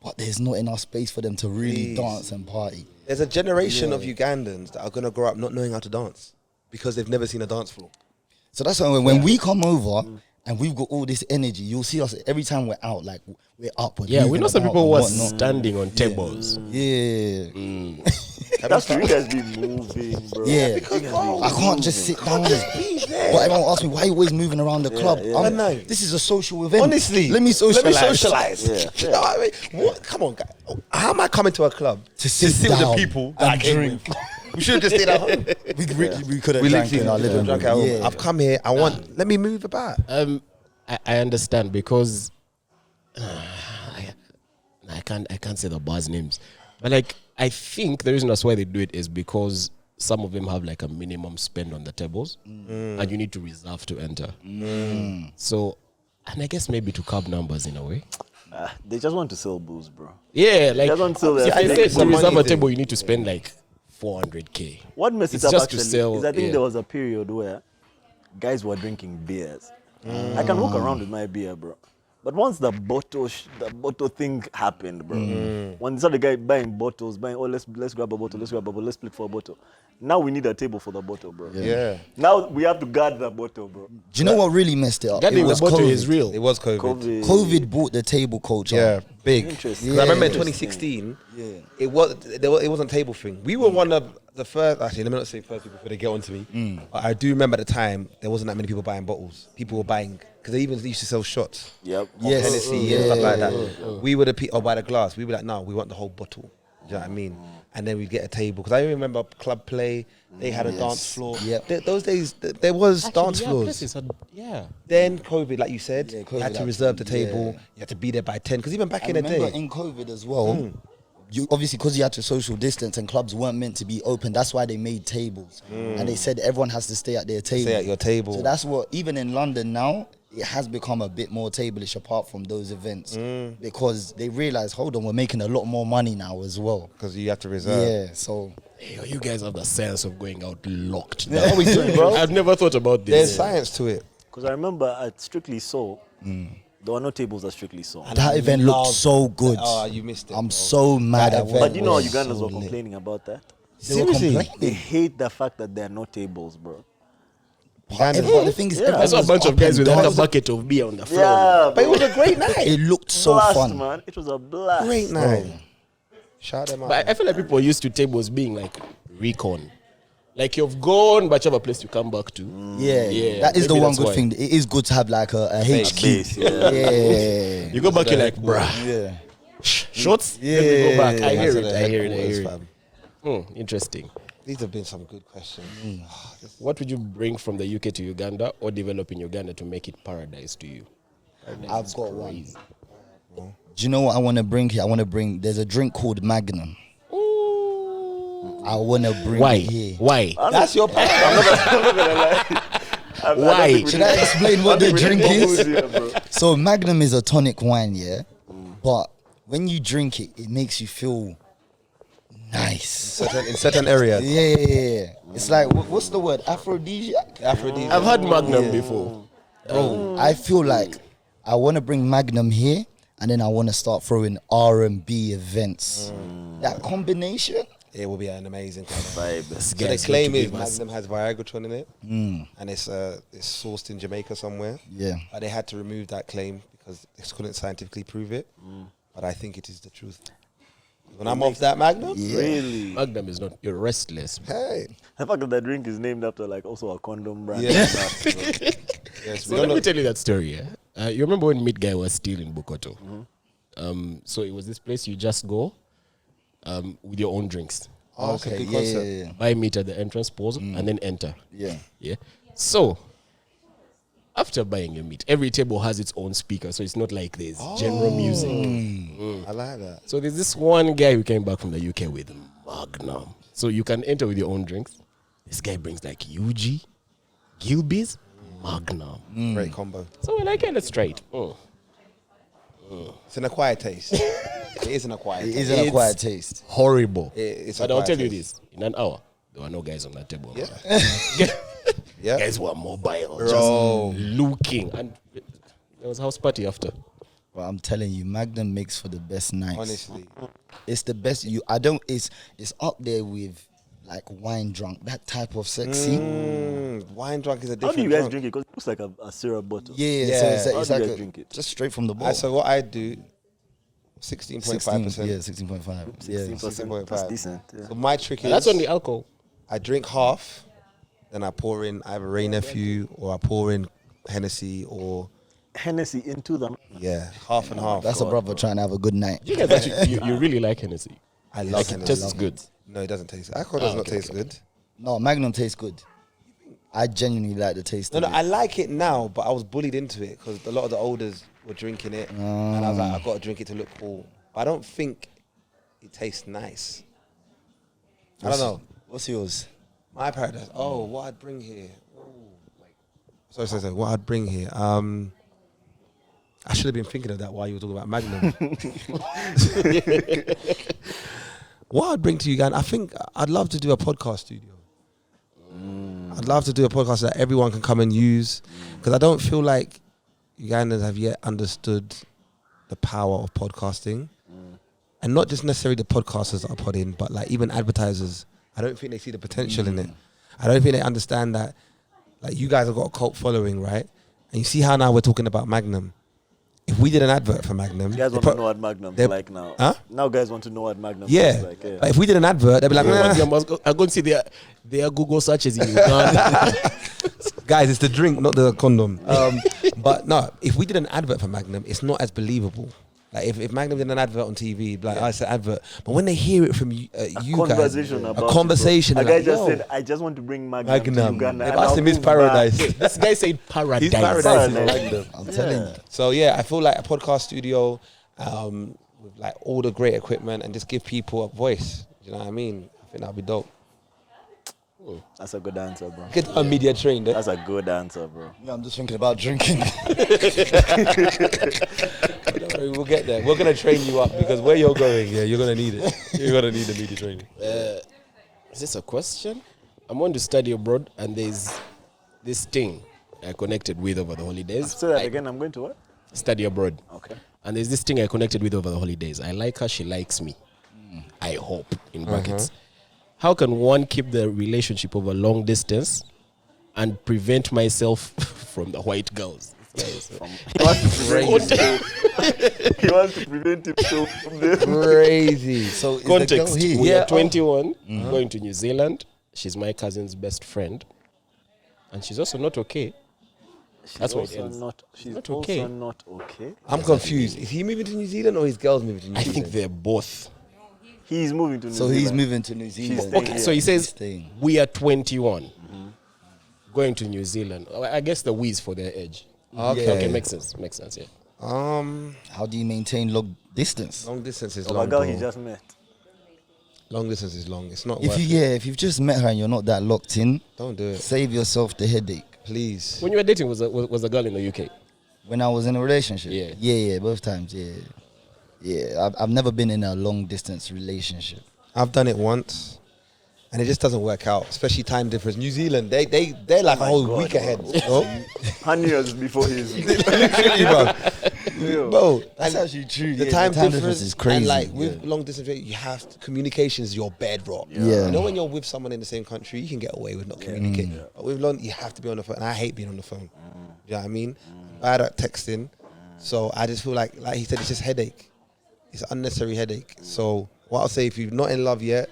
but there's not enough space for them to really dance and party. There's a generation of Ugandans that are going to grow up not knowing how to dance because they've never seen a dance floor. So that's why when we come over and we've got all this energy, you'll see us every time we're out, like, we're up. Yeah, we know some people who are whatnot. standing on tables. Yeah. That's true. You guys be moving, bro. Yeah. I can't just sit down. But everyone asks me, why are you always moving around the club? This is a social event. Honestly, let me socialize. Yeah. You know what I mean? What? Come on, guys. How am I coming to a club To sit with the down people and that I came drink. with? We should have just stayed at home. We could have drank in our living room. Yeah. I've come here. Let me move about. I understand because I can't say the bars names, but like I think the reason that's why they do it is because some of them have like a minimum spend on the tables, and you need to reserve to enter. So, and I guess maybe to curb numbers in a way. They just want to sell booze, bro. Yeah, like They just want to sell if their they say to reserve a money table, you need to spend like 400K. What messed It's it up just to actually sell, is I think yeah. there was a period where guys were drinking beers. I can walk around with my beer, bro. But once the bottle thing happened, bro. When the guy buying bottles, let's grab a bottle, let's split for a bottle. Now we need a table for the bottle, bro. Yeah. Now we have to guard the bottle, bro. Do you know what really messed it up? Guarding the bottle is real. It was COVID. COVID brought the table culture. Yeah, big. Interesting. 'Cause I remember in Interesting. 2016, Yeah. it wasn't table thing. We were one of the first. Actually, let me not say first people before they get onto me. But I do remember at the time there wasn't that many people buying bottles. People were buying because they even used to sell shots. Yep. Yes. Hennessy and stuff like that. We were the people by the glass. We were like, no, we want the whole bottle. Do you know what I mean? And then we'd get a table because I remember club play. They had a dance floor. Yep. Those days there was dance floors. Places had, yeah. Then COVID, like you said, Yeah, you COVID had to had reserve to- the table. yeah. You had to be there by 10. Because even back I in the remember day, in COVID as well, you obviously, because you had to social distance and clubs weren't meant to be open, that's why they made tables. And they said everyone has to stay at their table. stay at your table. So that's what, even in London now, it has become a bit more tablish apart from those events. Because they realize, hold on, we're making a lot more money now as well. Because you have to reserve. Yeah, so... Hey, you guys have the sense of going out locked. Yeah, what we doing, bro? I've never thought about this. There's science to it. Because I remember at Strictly Soul, there were no tables at Strictly Soul. That event looked so good. Oh, you missed it. I'm bro. so mad at event But you know, was Ugandans so were lit. complaining about that. They were Seriously? They complaining. hate the fact that there are no tables, bro. Everyone, the thing is, everyone I saw a was bunch of up guys and with a dancing. bucket of beer on the floor. Yeah, But it was a great night. It looked so blast, fun. man. It was a blast. Great night. Shout them out. But I feel like people are used to tables being like recon. Like you've gone, but you have a place to come back to. Yeah, Yeah, that is the maybe one that's good why. thing. It is good to have like a HQ. Base, yeah. Yeah. You go back, you're like, bruh, Yeah. shots? Yeah. Let me go back. I hear That's it, the I hear it, I headquarters, hear it. fam. Interesting. These have been some good questions. What would you bring from the UK to Uganda or develop in Uganda to make it paradise to you? I've got one. Do you know what I want to bring here? I want to bring, there's a drink called Magnum. I want to bring Why? it here. Why? That's your part. Why? Should I explain what the drink is? is? So Magnum is a tonic wine, yeah? But when you drink it, it makes you feel nice. In certain areas. Yeah. It's like, what's the word? Aphrodisiac? Aphrodisiac. I've had Magnum before. Bro, I feel like I want to bring Magnum here, and then I want to start throwing R&B events. That combination, It will be an amazing kind of Vibe. So the Guys, claim need to is give us- Magnum has Viagra in it, and it's sourced in Jamaica somewhere. yeah. But they had to remove that claim because they couldn't scientifically prove it. But I think it is the truth. When I'm off that Magnum, Yeah. Really? Magnum is not, you're restless. hey, The fact that the drink is named after like also a condom brand. Yeah. So let me tell you that story. Yeah? You remember when Meat Guy was still in Bukoto? So it was this place you just go with your own drinks. oh, okay, Okay, good yeah, concept. yeah. Buy meat at the entrance, pause, and then enter. Yeah. Yeah. So after buying your meat, every table has its own speaker, so it's not like there's general music. I like that. So there's this one guy who came back from the UK with Magnum. So you can enter with your own drinks. This guy brings like UG, Gilbey's, Magnum. Great combo. So when I get it straight, It's an acquired taste. It is an acquired It taste. is an acquired taste. horrible. It's But I'll acquired tell you taste. this: in an hour, there were no guys on that table. Yeah. man. Yeah. Guys were mobile, Bro. just looking, and there was house party after. Well, I'm telling you, Magnum makes for the best nights. Honestly. It's the best. It's up there with like wine drunk, that type of sexy. Wine drunk is a How different do you guys drunk. drink it? Because it looks like a syrup bottle. Yeah, Yeah. so it's How like, do you guys drink it? just straight from the bottle. So what I do, 16.5%. Yeah, 16.5. Yeah. 16%. That's decent. Yeah. So my trick is And that's only alcohol. I drink half, then I pour in either Ray Nephew or I pour in Hennessy or Hennessy into them. half and half. That's a brother trying to have a good night. You guys actually, you really like Hennessy. I love Like it Hennessy. tastes good. No, it doesn't taste. Alcohol does not okay, taste good. No, Magnum tastes good. I genuinely like the taste No, of no, it. I like it now, but I was bullied into it because a lot of the olders were drinking it, and I was like, I've got to drink it to look cool. But I don't think it tastes nice. I don't know. What's yours? My paradise. Oh, what I'd bring here. Sorry. What I'd bring here. I should have been thinking of that while you were talking about Magnum. What I'd bring to Uganda, I think I'd love to do a podcast studio. I'd love to do a podcast that everyone can come and use, because I don't feel like Ugandans have yet understood the power of podcasting, and not just necessarily the podcasters that are put in, but like even advertisers. I don't think they see the potential in it. I don't think they understand that. Like, you guys have got a cult following, right? And you see how now we're talking about Magnum. If we did an advert for Magnum, You guys want to know what Magnum's they- like now. Huh? Now guys want to know what Magnum yeah. is like. Yeah. Like, if we did an advert, they'd be like, I go and see their Google searches in Uganda. guys, it's the drink, not the condom. But no, if we did an advert for Magnum, it's not as believable. Like, if Magnum did an advert on TV, like, I said advert, but when they hear it from you guys, Conversation about a conversation, it, bro. A they're guy like, just "Yo, said, I just want to bring Magnum to Magnum. Uganda. They've and asked I'll him his prove that." paradise. This guy said paradise. His paradise is Magnum. I'm telling you. So yeah, I feel like a podcast studio with like all the great equipment and just give people a voice. You know what I mean? I think that'd be dope. That's a good answer, bro. Get a media trained. That's a good answer, bro. Yeah, I'm just thinking about drinking. Don't worry, we'll get there. We're gonna train you up, because where you're going, yeah, you're gonna need it. You're gonna need the media training. Is this a question? I'm going to study abroad, and there's this thing I connected with over the holidays. Say that again. I'm going to what? Study abroad. Okay. And there's this thing I connected with over the holidays. I like her, she likes me. I hope, in brackets. How can one keep the relationship over long distance and prevent myself from the white girls? He wants to prevent himself from this. Crazy. So is the Context. girl here? We Yeah, are 21, going to New Zealand. She's my cousin's best friend. And she's also not okay. That's why it also ends. not. She's Not also okay. not okay. I'm confused. Is he moving to New Zealand or his girl's moving to New I Zealand? think they're both. He's moving to New So Zealand. he's moving to New Zealand. staying Okay, here. so he says Staying. we are 21, going to New Zealand. I guess the W's for their age. Okay, makes sense. Makes sense. Yeah. How do you maintain long distance? Long distance is Oh, long. my girl bro. he just met. Long distance is long. It's not If worth you it. if you've just met her and you're not that locked in, Don't do it, save yourself the headache. please. When you were dating, was a girl in the UK? When I was in a relationship, Yeah. yeah, both times, yeah. I've never been in a long distance relationship. I've done it once, and it just doesn't work out. Especially time difference. New Zealand, they're like a whole God, week bro. ahead. No? 100 years before his. Literally, bro. That's And actually true. the yeah, time, the time difference is crazy. And like with long distance, you have to, communication is your bedrock. Yeah. You know, when you're with someone in the same country, you can get away with not communicating. But with long, you have to be on the phone. And I hate being on the phone. You know what I mean? Bad at texting. So I just feel like he said, it's just headache. It's unnecessary headache. So what I'll say, if you're not in love yet,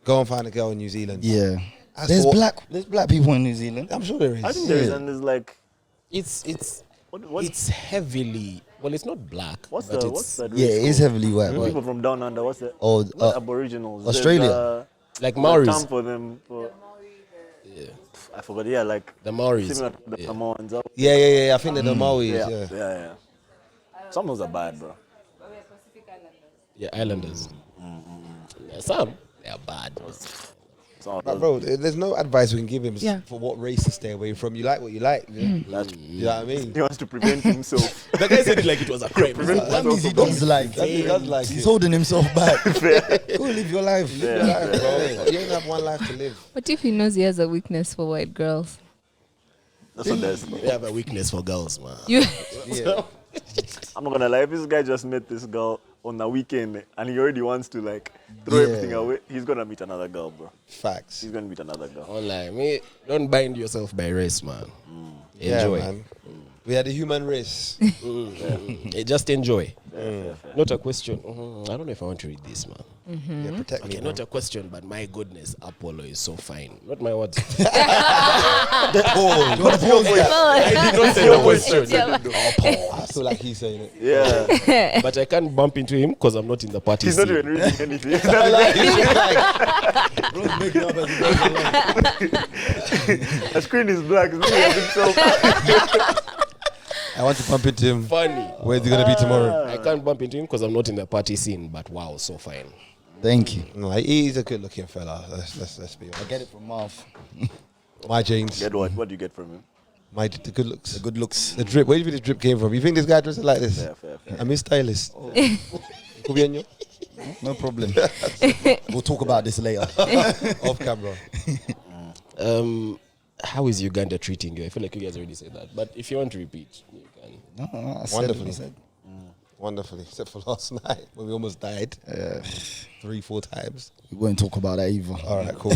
go and find a girl in New Zealand. yeah. That's There's all- black people in New Zealand. I'm sure there is. I think there is, and there's like. It's What, it's heavily, well, it's not black. what's but the it's, what's that? Yeah, race it is called? heavily white. You know but- people from down under. What's that? Oh, Not Aboriginals. Australia. There's, like a Maoris. term for them. I forgot. Yeah, like The Maoris. similar to the Yeah. Samoans. Yeah. I think they're the Maoris. Yeah. Some of those are bad, bro. Yeah, Islanders. Yeah, some, they are bad. But bro, there's no advice we can give him Yeah. for what race to stay away from. You like what you like. You know what I mean? He wants to prevent himself. The guy said it like it was a crime. That means he does like. He does like He's it. holding himself back. Go live your life. Live your life, bro. You only have one life to live. But if he knows he has a weakness for white girls, That's what there's. They have a weakness for girls, man. you Yeah. I'm not gonna lie. If this guy just met this girl on a weekend and he already wants to like throw everything away, he's gonna meet another girl, bro. Facts. He's gonna meet another girl. Online, me, don't bind yourself by race, man. Yeah, Enjoy. man. We had a human race. Just enjoy. Not a question. I don't know if I want to read this, man. Yeah, protect me. Okay, not a question, but my goodness, Apollo is so fine. Not my words. I did not say the question. I feel like he's saying it. Yeah. But I can't bump into him because I'm not in the party. He's not scene. even reading anything. He's I not like it. Bro's making up as he goes along. the screen is black. He's looking at himself. I want to bump into him. Funny. Where's he gonna be tomorrow? I can't bump into him because I'm not in the party scene. But wow, so fine. Thank you. No, he's a good-looking fella. Let's be honest. Get it from Marv. My James, Get what? What do you get from him? the good looks, The good looks. the drip. Where do you think this drip came from? You think this guy dresses like this? Fair. I'm his stylist. Kubienyo? No problem. We'll talk about this later. Off camera. How is Uganda treating you? I feel like you guys already said that. But if you want to repeat, you can. No, I said Wonderfully. what I said. Wonderfully, except for last night when we almost died 3-4 times. We won't talk about that either. All right, cool.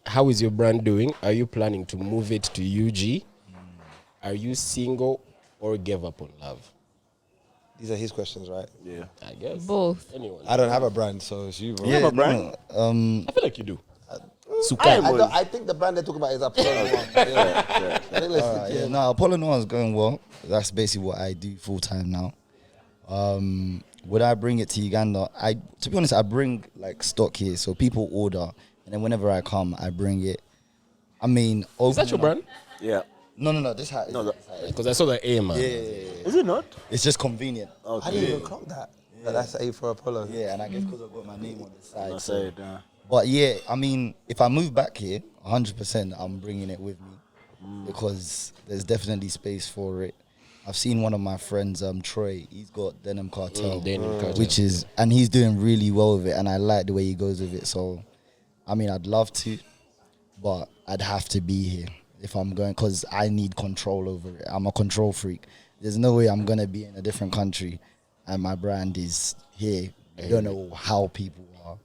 How is your brand doing? Are you planning to move it to UG? Are you single or gave up on love? These are his questions, right? Yeah. I guess. both. Anyone. I don't have a brand, so it's you, bro. have a brand? I feel like you do. I think the brand they're talking about is Apollo. I think let's stick Yeah, here. no, Apollo Noir is going well. That's basically what I do full time now. Would I bring it to Uganda? To be honest, I bring like stock here, so people order, and then whenever I come, I bring it. I mean, Is that your brand? Yeah. No. This hat. No, Because I saw the A, man. Yeah. Is it not? It's just convenient. I didn't even clock that. But that's A for Apollo. Yeah, and I guess because I've got my name on the side. I so- said. But yeah, I mean, if I move back here, 100%, I'm bringing it with me because there's definitely space for it. I've seen one of my friends, Troy. He's got Denim Cartel, which is, and he's doing really well with it, and I like the way he goes with it. So, I mean, I'd love to, but I'd have to be here if I'm going because I need control over it. I'm a control freak. There's no way I'm gonna be in a different country, and my brand is here. I don't know how people are,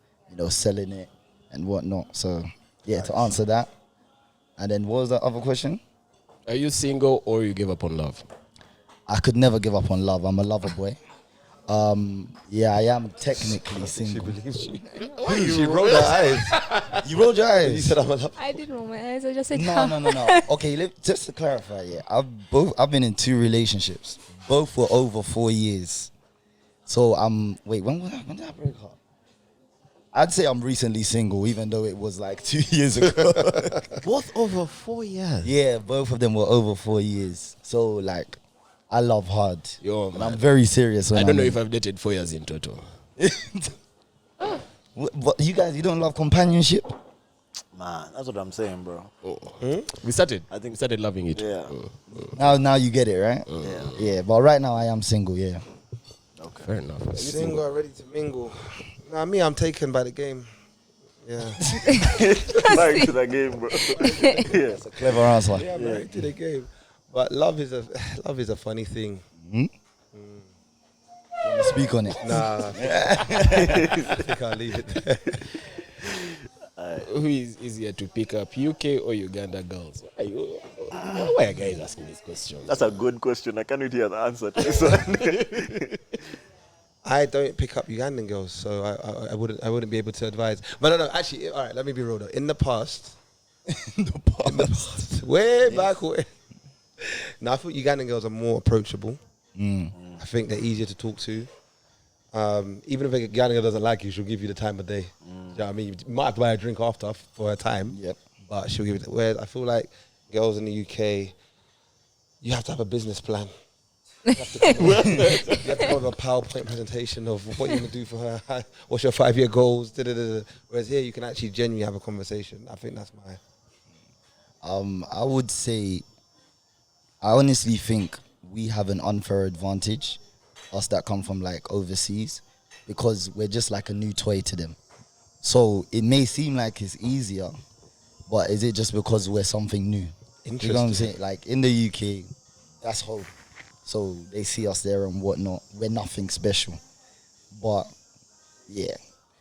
selling it and whatnot. So, yeah, to answer that. And then what was the other question? Are you single or you give up on love? I could never give up on love. I'm a lover boy. Yeah, I am technically She single. believes you. She rolled her eyes. You rolled your You eyes. said I'm a love. I didn't roll my eyes. I just said No. Okay, just to clarify, yeah, I've been in 2 relationships. Both were over 4 years. So wait, when did I break up? I'd say I'm recently single, even though it was like 2 years ago. Both over 4 years. Yeah, both of them were over 4 years. So like, I love hard. Yo, And man. I'm very serious. When I don't know I'm if I've dated 4 years in total. What, you guys, you don't love companionship? Man, that's what I'm saying, bro. We started. I think- we started loving it. Yeah. Now you get it, right? Yeah, but right now I am single, yeah. Okay. Fair enough. Single, ready to mingle. Nah, me, I'm taken by the game. Yeah. Back to the game, bro. Yeah. Clever answer. Yeah, I'm married to the game. But love is a funny thing. Speak on it. Nah, I think I'll leave it. Who is easier to pick up, UK or Uganda girls? Why are guys asking these questions? That's a good question. I can't wait to hear the answer to this one. I don't pick up Ugandan girls, so I wouldn't be able to advise. But no, actually, all right. Let me be real though. In the past, way back when. Now I thought Ugandan girls are more approachable. I think they're easier to talk to. Even if a Ugandan girl doesn't like you, she'll give you the time of day. Do you know what I mean? You might have to buy a drink after for her time. Yep. But she'll give it. Whereas I feel like girls in the UK, you have to have a business plan. You have to come with a PowerPoint presentation of what you're going to do for her, what's your 5-year goals, da-da-da-da. Whereas here you can actually genuinely have a conversation. I think that's my... I would say, I honestly think we have an unfair advantage, us that come from like overseas, because we're just like a new toy to them. So it may seem like it's easier, but is it just because we're something new? You know what I'm saying? Like in the UK, that's home. So they see us there and whatnot. We're nothing special. But yeah.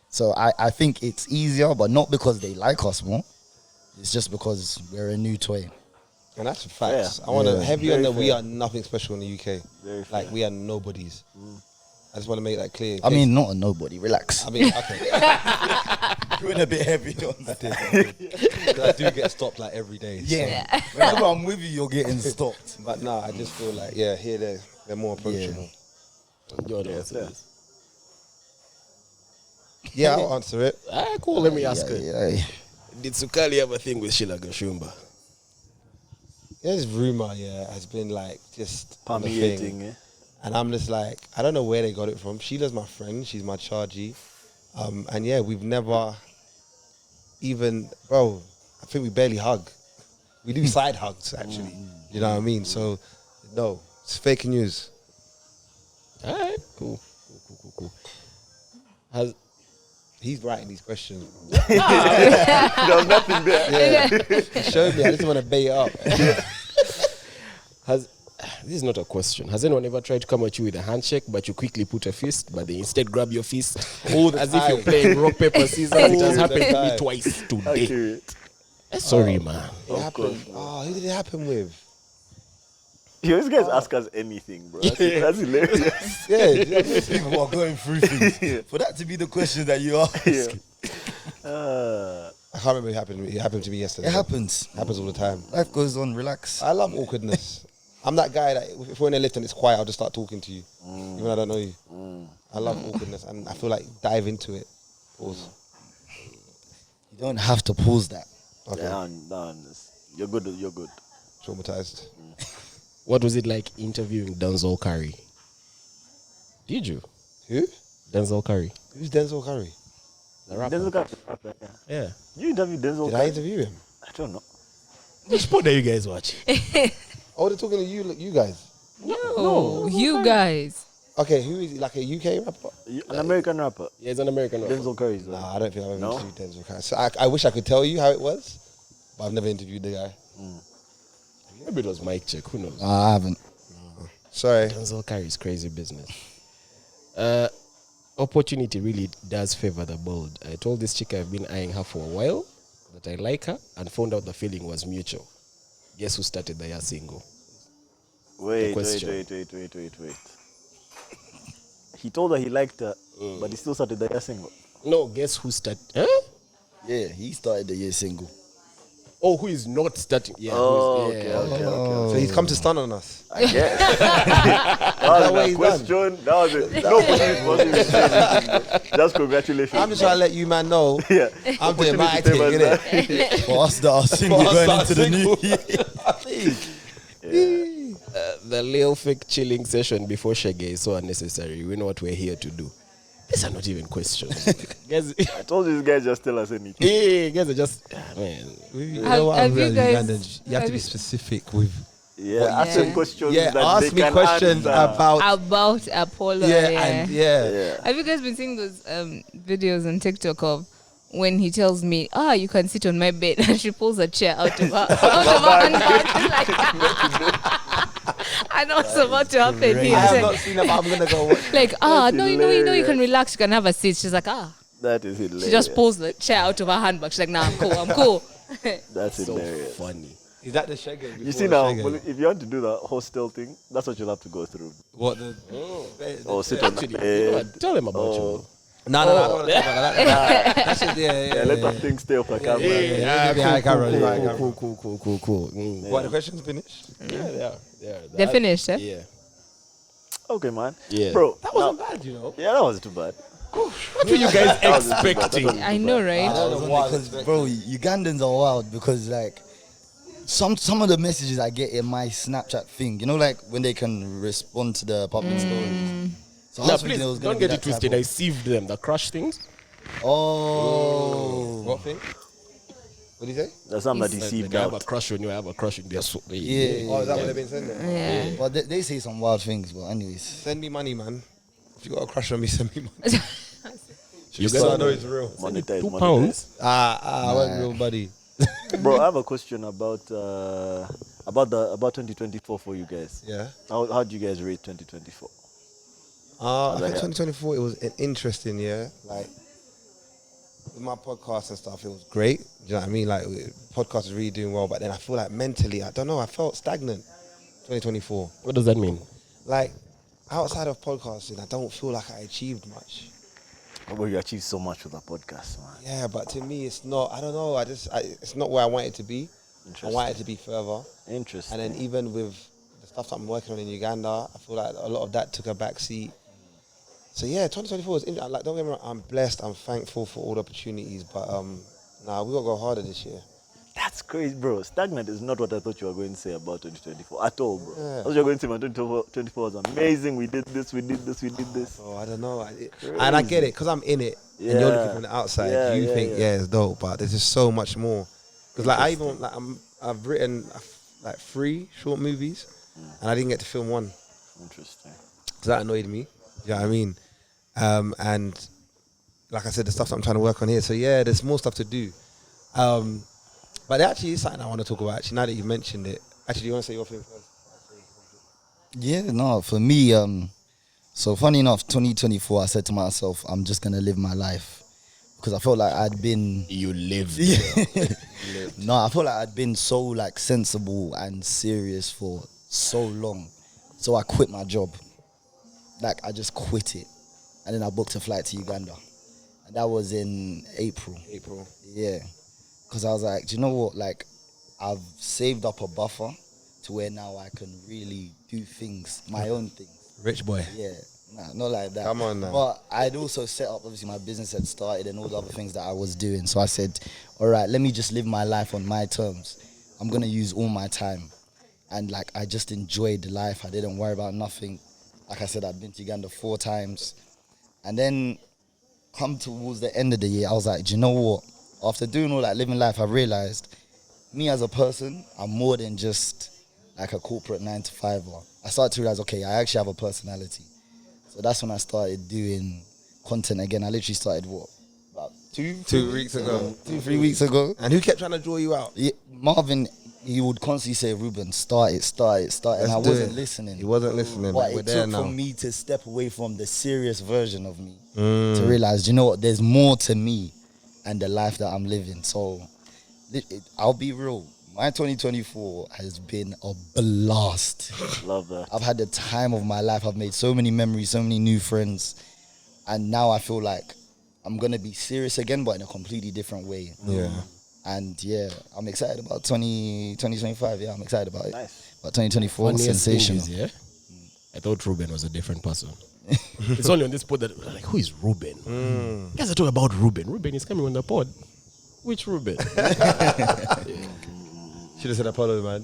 So I think it's easier, but not because they like us more. It's just because we're a new toy. And that's facts. Yeah. I want to heavy on that Very we fair. are nothing special in the UK. Very Like fair. we are nobodies. I just want to make that clear. I mean, not a nobody. Relax. I mean, okay. You went a bit heavy on that. Because I do get stopped like every day. Yeah. Whenever I'm with you, you're getting stopped. So. But no, I just feel like, yeah, here they're more approachable. You're the answer fair. this. Yeah, I'll answer it. Cool. Let me ask her. Yeah. Did Sukali have a thing with Sheilla Gashumba? There's rumor, has been like just on the thing. Permeating, eh? And I'm just like, I don't know where they got it from. Sheila's my friend. She's my chargy. And yeah, we've never even, bro, I think we barely hug. We do side hugs, actually. You know what I mean? So, no, it's fake news. All right. Cool. He's writing these questions. There was nothing there. He showed me. I just want to bait it up. This is not a question. Has anyone ever tried to come at you with a handshake, but you quickly put a fist, but they instead grab your fist? As if you're playing rock, paper, scissors. It has happened to me twice today. Accurate. Sorry, man. It happened. Oh, who did it happen with? Yo, these guys ask us anything, bro. That's hilarious. Yeah, People are going through things. For that to be the question that you ask. Yeah. I can't remember it happened. It happened to me yesterday. It happens. It happens all the time. Life goes on, relax. I love awkwardness. I'm that guy that if we're in a lift and it's quiet, I'll just start talking to you, even though I don't know you. I love awkwardness, and I feel like dive into it. Pause. You don't have to pause that. Okay. Yeah, you're good. You're good. Traumatized. What was it like interviewing Denzel Curry? Did you? Who? Denzel Curry. Who's Denzel Curry? The rapper. Denzel Curry. Yeah. Yeah. You interviewed Denzel Did I Curry? interview him? I don't know. Which sport are you guys watching? Oh, they're talking to you guys. No, you guys. Okay, who is he? Like a UK rapper? An American rapper. Yeah, he's an American rapper. Denzel Curry. Nah, I don't think I've ever No? interviewed Denzel Curry. So I wish I could tell you how it was, but I've never interviewed the guy. Maybe it was Mike Check. Who knows? I haven't. Sorry. Denzel Curry is crazy business. Opportunity really does favor the bold. I told this chick I've been eyeing her for a while that I like her and found out the feeling was mutual. Guess who started the year single? Wait. question. He told her he liked her, but he still started the year single. No, guess who started? Huh? Yeah, he started the year single. Oh, who is not starting? Yeah. Oh, who is, okay. So he's come to stun on us. I guess. That was what a he's question. That was it. Nobody was even saying anything. Just congratulations. I'm just trying to let you man know. Yeah. I'm doing my Opportunity thing, favors innit? For us that are single going into the new year. The little fake chilling session before Shege is so unnecessary. We know what we're here to do. These are not even questions. Guys, I told you, these guys just tell us anything. hey, guys are just man. You Have- know what have I've you realized, guys- Ugandans, you have to be specific with. Yeah, ask them questions. Yeah, that ask they me can questions answer. About Apollo. Yeah. Yeah. Have you guys been seeing those videos on TikTok of when he tells me, you can sit on my bed, and she pulls a chair out of her handbag. I know what's about to happen here. I have She's not like, seen it, but I'm gonna go watch. no, you know, you hilarious. can relax, you can have a seat. She's like, That is hilarious. She just pulls the chair out of her handbag. She's like, nah, I'm cool. That's So hilarious. funny. Is that the Shege? You see now, well, if you want to do the hostel thing, that's what you'll have to go through. What the? Or sit on the Actually, you know bed. what? Tell them about you. No, I don't want to talk about that. That's just, Yeah, let that thing stay off the camera. Yeah, behind camera, behind camera. Cool. What, the question's finished? Yeah, they are. They're finished, eh? Yeah. Okay, man. Yeah. Bro, That wasn't bad, you know. yeah, that wasn't too bad. What were you guys expecting? I know, right? Because, bro, Ugandans are wild because, like, some of the messages I get in my Snapchat thing, you know, like when they can respond to the public stories. So I Now, was thinking please it was gonna don't be get it that type twisted. of- I sieved them. The crush things. Oh, What thing? What did you say? There's some that he Like, sieved I have a out. crush on you. I have a crush on you. yeah. Oh, is that what they've been sending? Yeah. But they say some wild things. But anyways, Send me money, man. If you got a crush on me, send me money. You So I get know it's real. Monetize, £2. monetize. I want real buddy. Bro, I have a question about 2024 for you guys. Yeah. How do you guys rate 2024? I think 2024 it was an interesting year. Like with my podcast and stuff, it was great. Do you know what I mean? Like podcast is really doing well, but then I feel like mentally, I don't know, I felt stagnant. 2024. What does that mean? Like outside of podcasting, I don't feel like I achieved much. Well, you achieved so much with the podcast, man. Yeah, but to me, it's not. I don't know. It's not where I want it to be. I want it to be further. Interesting. And then even with the stuff that I'm working on in Uganda, I feel like a lot of that took a back seat. So yeah, 2024 is like, don't get me wrong, I'm blessed, I'm thankful for all the opportunities, but we gotta go harder this year. That's crazy, bro. Stagnant is not what I thought you were going to say about 2024 at all, bro. Yeah. I thought you were going to say, man, 2024 was amazing. We did this, we did this, we did this. So I don't know, and I get it because I'm in it, and you're looking from the outside. Yeah, you yeah, think yeah. it's dope, but there's just so much more. Because like I've written like 3 short movies, and I didn't get to film one. Interesting. So that annoyed me. You know what I mean? And like I said, the stuff that I'm trying to work on here. So yeah, there's more stuff to do. But there actually is something I want to talk about. Actually, now that you mentioned it, actually, you want to say your thing first? yeah, no, for me, so funny enough, 2024, I said to myself, I'm just gonna live my life because I felt like I'd been. You lived. No, I felt like I'd been so like sensible and serious for so long, so I quit my job. Like I just quit it, and then I booked a flight to Uganda, and that was in April. Yeah, because I was like, do you know what? Like, I've saved up a buffer to where now I can really do things, my own things. Rich boy. Yeah, nah, not like that. Come on now. But I'd also set up, obviously, my business had started and all the other things that I was doing. So I said, all right, let me just live my life on my terms. I'm going to use all my time. And, like, I just enjoyed life. I didn't worry about nothing. Like I said, I'd been to Uganda 4 times. And then come towards the end of the year, I was like, do you know what? After doing all that living life, I realized me as a person, I'm more than just like a corporate 9-to-5er. I started to realize, okay, I actually have a personality. So that's when I started doing content again. I literally started, about 2 weeks ago. 2-3 weeks ago. And who kept trying to draw you out? Yeah, Marvin, he would constantly say, Ruben, start it. And I Let's do wasn't it. listening. He wasn't listening. But We're it there took now. for me to step away from the serious version of me to realize, you know what, there's more to me and the life that I'm living. So I'll be real. My 2024 has been a blast. Love that. I've had the time of my life. I've made so many memories, so many new friends. And now I feel like I'm going to be serious again, but in a completely different way. Yeah. And yeah, I'm excited about 2025. Yeah, I'm excited about it. Nice. But 2024, Funniest thing sensational. is, yeah, I thought Ruben was a different person. It's only on this pod that we're like, who is Ruben? You guys are talking about Ruben. Ruben is coming on the pod. Which Ruben? Should have said Apollo, man.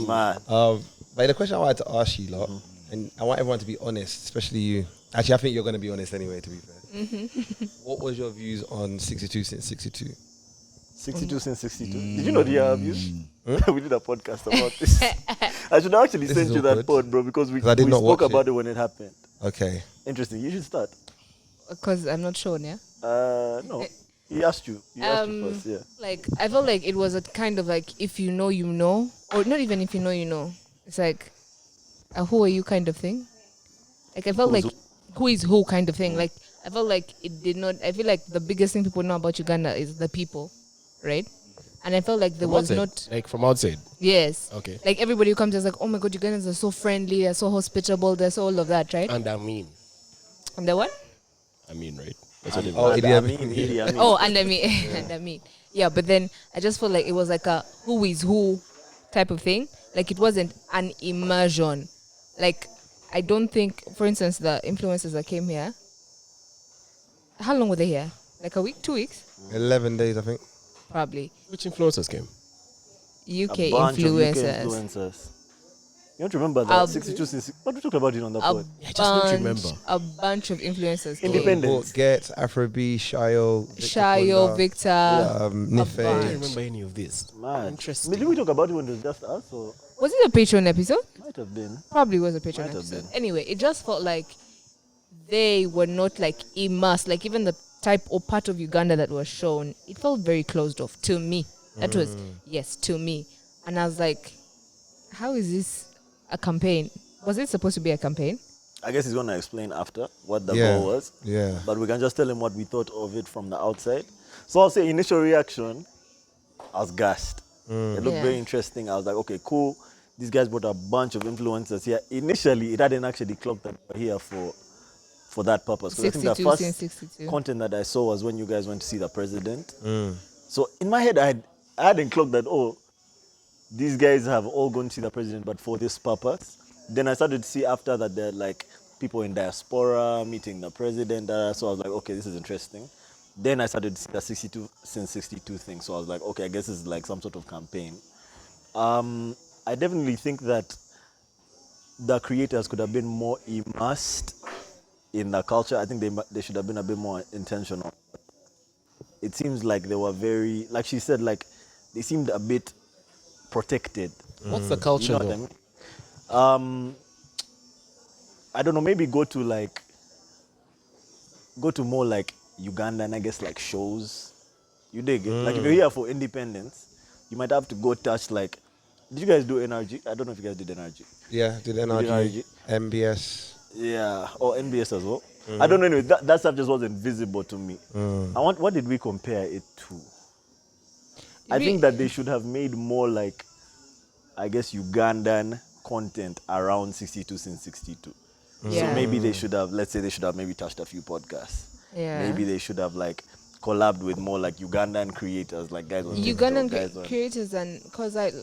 Man. But the question I wanted to ask you, lot, and I want everyone to be honest, especially you. Actually, I think you're going to be honest anyway, to be fair. What was your views on 62 since 62? 62 since 62. Did you know the abuse? We did a podcast about this. I should actually This send is you that awkward. pod, bro, because we 'Cause I did not spoke watch about it. it when it happened. Okay. Interesting. You should start. Because I'm not sure, yeah. No. He asked you. He asked you first, yeah. Like, I felt like it was a kind of like, if you know, you know. Or not even if you know, you know. It's like a who are you kind of thing. Like, I felt Who's like who is who kind of thing. Like, I felt like it did not. I feel like the biggest thing people know about Uganda is the people, right? And I felt like there was Outside? not. Like from outside. Yes. Okay. Like, everybody who comes is like, oh my God, Ugandans are so friendly, they're so hospitable, they're so all of that, right? And I mean. And the what? I mean, right? That's what it Oh, means. Idi I Amin. mean, I mean. Oh, and I mean, and I mean, yeah. But then I just felt like it was like a who is who type of thing. Like, it wasn't an immersion. Like, I don't think, for instance, the influencers that came here. How long were they here? Like a week, 2 weeks, 11 days, I think. probably. Which influencers came? UK a bunch of UK influencers. influencers. You don't remember that? A- 62 since. What we talked about it on the A pod? I just don't remember. A bunch of influencers. came. Independent. Get Afrobeat, Shayo, Shayo, Victor. Nife. I don't bunch. remember any of this. Man. Interesting. Did we talk about it when it was just us? Or Was it a Patreon episode? might have been. Probably was a Patreon Might have episode. been. Anyway, it just felt like they were not like immersed. Like even the type or part of Uganda that was shown, it felt very closed off to me. That was yes to me, and I was like, how is this a campaign? Was it supposed to be a campaign? I guess he's going to explain after what the Yeah. goal was. Yeah. But we can just tell him what we thought of it from the outside. So I'll say initial reaction, I was gassed. It looked Yeah. very interesting. I was like, okay, cool. These guys brought a bunch of influencers here. Initially, it hadn't actually clocked that we were here for that purpose. 'Cause I think the 62 first since 62. content that I saw was when you guys went to see the president. So in my head, I hadn't clocked that, oh, these guys have all gone to see the president, but for this purpose. Then I started to see after that there are like people in diaspora meeting the president. So I was like, okay, this is interesting. Then I started to see the 62 since 62 thing. So I was like, okay, I guess this is like some sort of campaign. I definitely think that the creators could have been more immersed in the culture. I think they should have been a bit more intentional. It seems like they were very, like she said, like they seemed a bit protected. What's the You culture know what I though? mean? I don't know, maybe go to more like Ugandan, I guess, like shows. You dig it? Like if you're here for independence, you might have to go touch like, did you guys do NRG? I don't know if you guys did NRG. Yeah, did NRG, MBS. Yeah, or NBS as well. I don't know, anyway, that stuff just wasn't visible to me. What did we compare it to? I think that they should have made more like, I guess, Ugandan content around 62 since 62. Yeah. So maybe they should have, let's say they should have maybe touched a few podcasts. Yeah. Maybe they should have like collabed with more like Ugandan creators, like guys on TikTok, Ugandan guys on- creators, and because there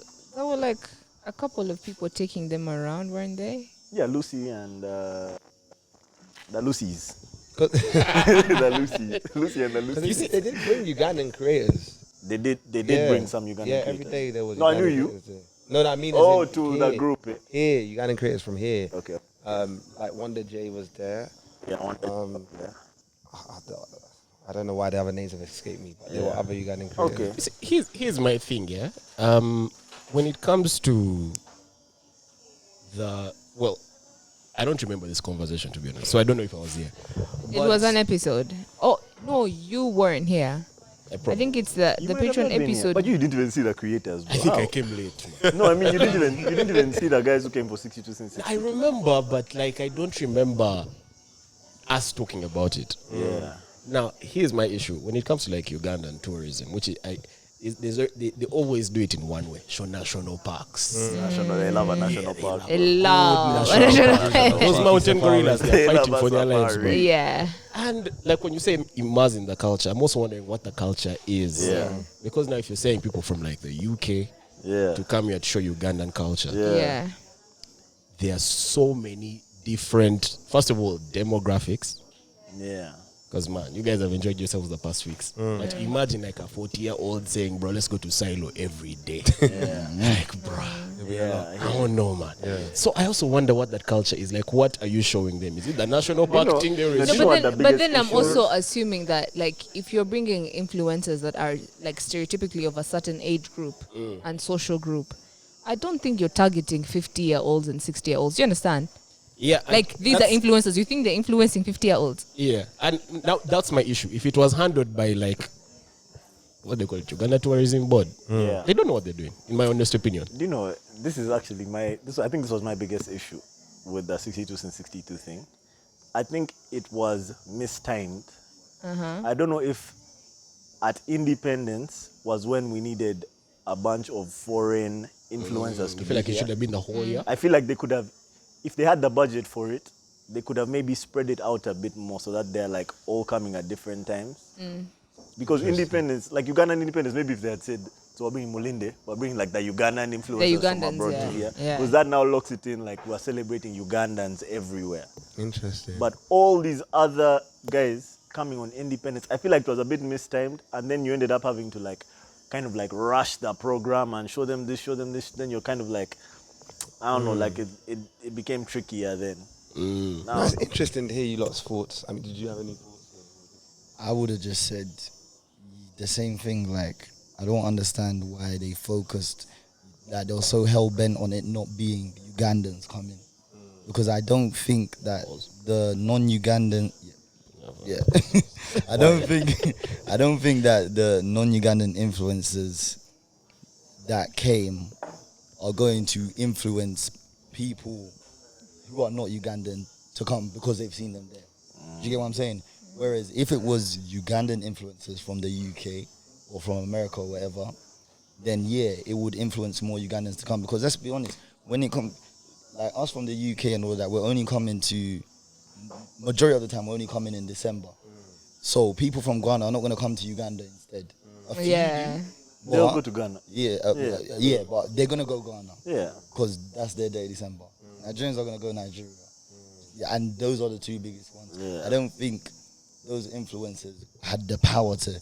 were like a couple of people taking them around, weren't they? Yeah, Lucy and the Lucy's. 'Cause- The Lucy and the Because Lucy's. they did bring Ugandan creators. They did Yeah. bring some Ugandan Yeah, creators. every day there was. No, I knew Ugandan you. creators there. No, I mean. as Oh, in to here. the group. Here, Ugandan creators from here. Okay. Like Wonder J was there. Yeah, I wanted. Yeah. I don't know why the other names have escaped me, but there were other Ugandan creators. Okay. See, here's my thing, yeah. When it comes to I don't remember this conversation, to be honest. So I don't know if I was here. It was an episode. Oh no, you weren't here. I think it's the You might have Patreon not been here. episode. But you didn't even see the creators. Bro. I think How? I came late. No, I mean you didn't even see the guys who came for 62 since 62. I remember, but like I don't remember us talking about it. Yeah. Now, here's my issue. When it comes to like Ugandan tourism, which they always do it in one way: show national parks. National, they love a national park. I love. Those mountain gorillas, they're They fighting love for a their lives, bro. safari. Yeah. And like when you say immerse in the culture, I'm also wondering what the culture is. Yeah. Because now if you're saying people from like the UK Yeah. to come here to show Ugandan culture, Yeah. there are so many different, first of all, demographics. Yeah. Because man, you guys have enjoyed yourselves the past weeks. But imagine like a 40-year-old saying, bro, let's go to Silo every day. Yeah. Like, bro, Yeah. I don't know, man. So I also wonder what that culture is. Like, what are you showing them? Is it the national park know, thing they the were You No, know what but the then biggest I'm issue also is? assuming that like if you're bringing influencers that are like stereotypically of a certain age group and social group, I don't think you're targeting 50-year-olds and 60-year-olds. Do you understand? Yeah. Like these are that's- influencers. You think they're influencing 50-year-olds? Yeah. And now that's my issue. If it was handled by like, what they call it, Uganda Tourism Board, Yeah. they don't know what they're doing, in my honest opinion. Do you know, this is actually I think this was my biggest issue with the 62 since 62 thing. I think it was mistimed. I don't know if at independence was when we needed a bunch of foreign influencers to I feel be like it here. should have been the whole year. I feel like they could have, if they had the budget for it, they could have maybe spread it out a bit more so that they're like all coming at different times. Because independence, like Ugandan independence, maybe if they had said, so we're bringing Mulinde, we're bringing like the Ugandan influencers from Ugandans, abroad yeah. to here. Yeah. Because that now locks it in like we're celebrating Ugandans everywhere. Interesting. But all these other guys coming on independence, I feel like it was a bit mistimed, and then you ended up having to like kind of like rush the program and show them this, then you're kind of like, I don't know, like it became trickier then. Now, It's interesting to hear you lot's thoughts. I mean, did you have any thoughts? I would have just said the same thing. Like, I don't understand why they focused, that they were so hell bent on it not being Ugandans coming, because I don't think that the non-Ugandan, I don't think that the non-Ugandan influencers that came are going to influence people who are not Ugandan to come because they've seen them there. Do you get what I'm saying? Whereas if it was Ugandan influencers from the UK or from America or whatever, then yeah, it would influence more Ugandans to come. Because let's be honest, when it comes, like us from the UK and all that, we're only coming to, majority of the time, we're only coming in December. So people from Ghana are not going to come to Uganda instead. A few do, they'll go to Ghana. Yeah, but they're going to go Ghana. Yeah. Because that's their day, December. Nigerians are going to go Nigeria. Yeah, and those are the two biggest ones. Yeah. I don't think those influencers had the power to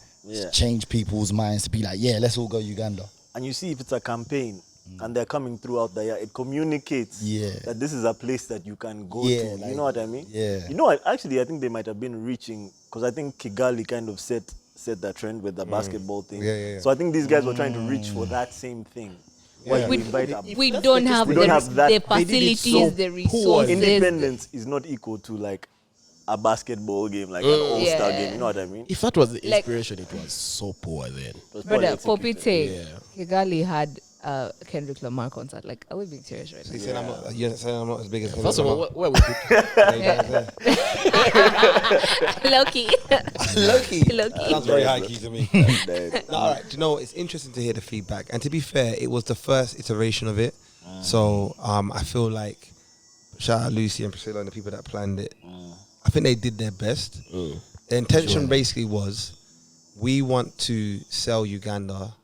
change people's minds to be like, yeah, let's all go Uganda. And you see, if it's a campaign and they're coming throughout the year, it communicates that this is a place that you can go to. Like, you know what I mean? Yeah. You know, actually, I think they might have been reaching, because I think Kigali kind of set the trend with the basketball thing. Yeah. So I think these guys were trying to reach for that same thing. Why you invite a- We don't have that. the facilities, the resources. Independence is not equal to like a basketball game, like an all-star game. You know what I mean? If that was the inspiration, it was so poor then. Brother, for Pete's sake, Kigali had Kendrick Lamar concert. Like, are we being serious right now? You're saying I'm not as big as him. First of all, where was it? Low-key. Sounds very high key to me. No, all right, do you know, it's interesting to hear the feedback. And to be fair, it was the first iteration of it. So I feel like, shout out Lucy and Priscilla and the people that planned it. I think they did their best. The intention basically was, we want to sell Uganda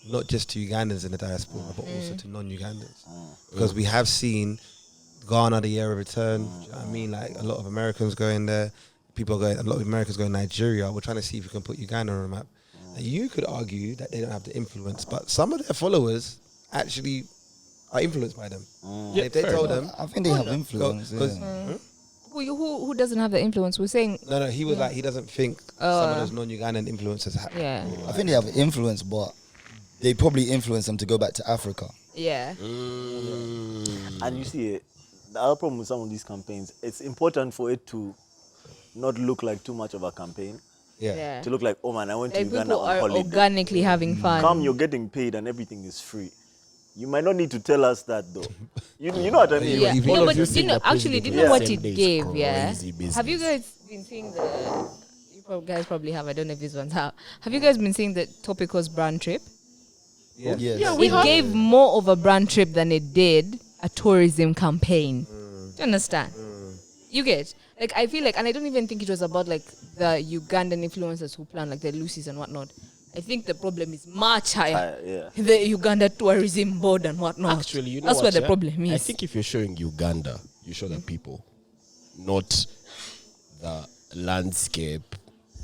not just to Ugandans in the diaspora, but also to non-Ugandans. Because we have seen Ghana, the year of return. Do you know what I mean? Like, a lot of Americans going there. A lot of Americans going to Nigeria. We're trying to see if we can put Uganda on the map. Now, you could argue that they don't have the influence, but some of their followers actually are influenced by them. If they told them... I think they have influence. Who doesn't have the influence? We're saying... No, he was like, he doesn't think some of those non-Ugandan influencers have. Yeah. I think they have influence, but they probably influence them to go back to Africa. Yeah. And you see, the other problem with some of these campaigns, it's important for it to not look like too much of a campaign. Yeah. To look like, oh man, I went to Like, Uganda people on are holiday. organically having fun. Come, you're getting paid and everything is free. You might not need to tell us that though. You know what I mean? Yeah. If No, all of but you you think know, the actually, do you president know what was it 10 days gave? Yeah. crazy business. Have you guys been seeing the? Guys probably have. I don't know if this one's out. Have you guys been seeing the Topico's brand trip? Yes. It gave more of a brand trip than it did a tourism campaign. Do you understand? You get, like, I feel like, and I don't even think it was about like the Ugandan influencers who plan like the Lucy's and whatnot. I think the problem is much higher. The Uganda Tourism Board and whatnot. Actually, you know that's what, where the problem is. I think if you're showing Uganda, you show the people, not the landscape.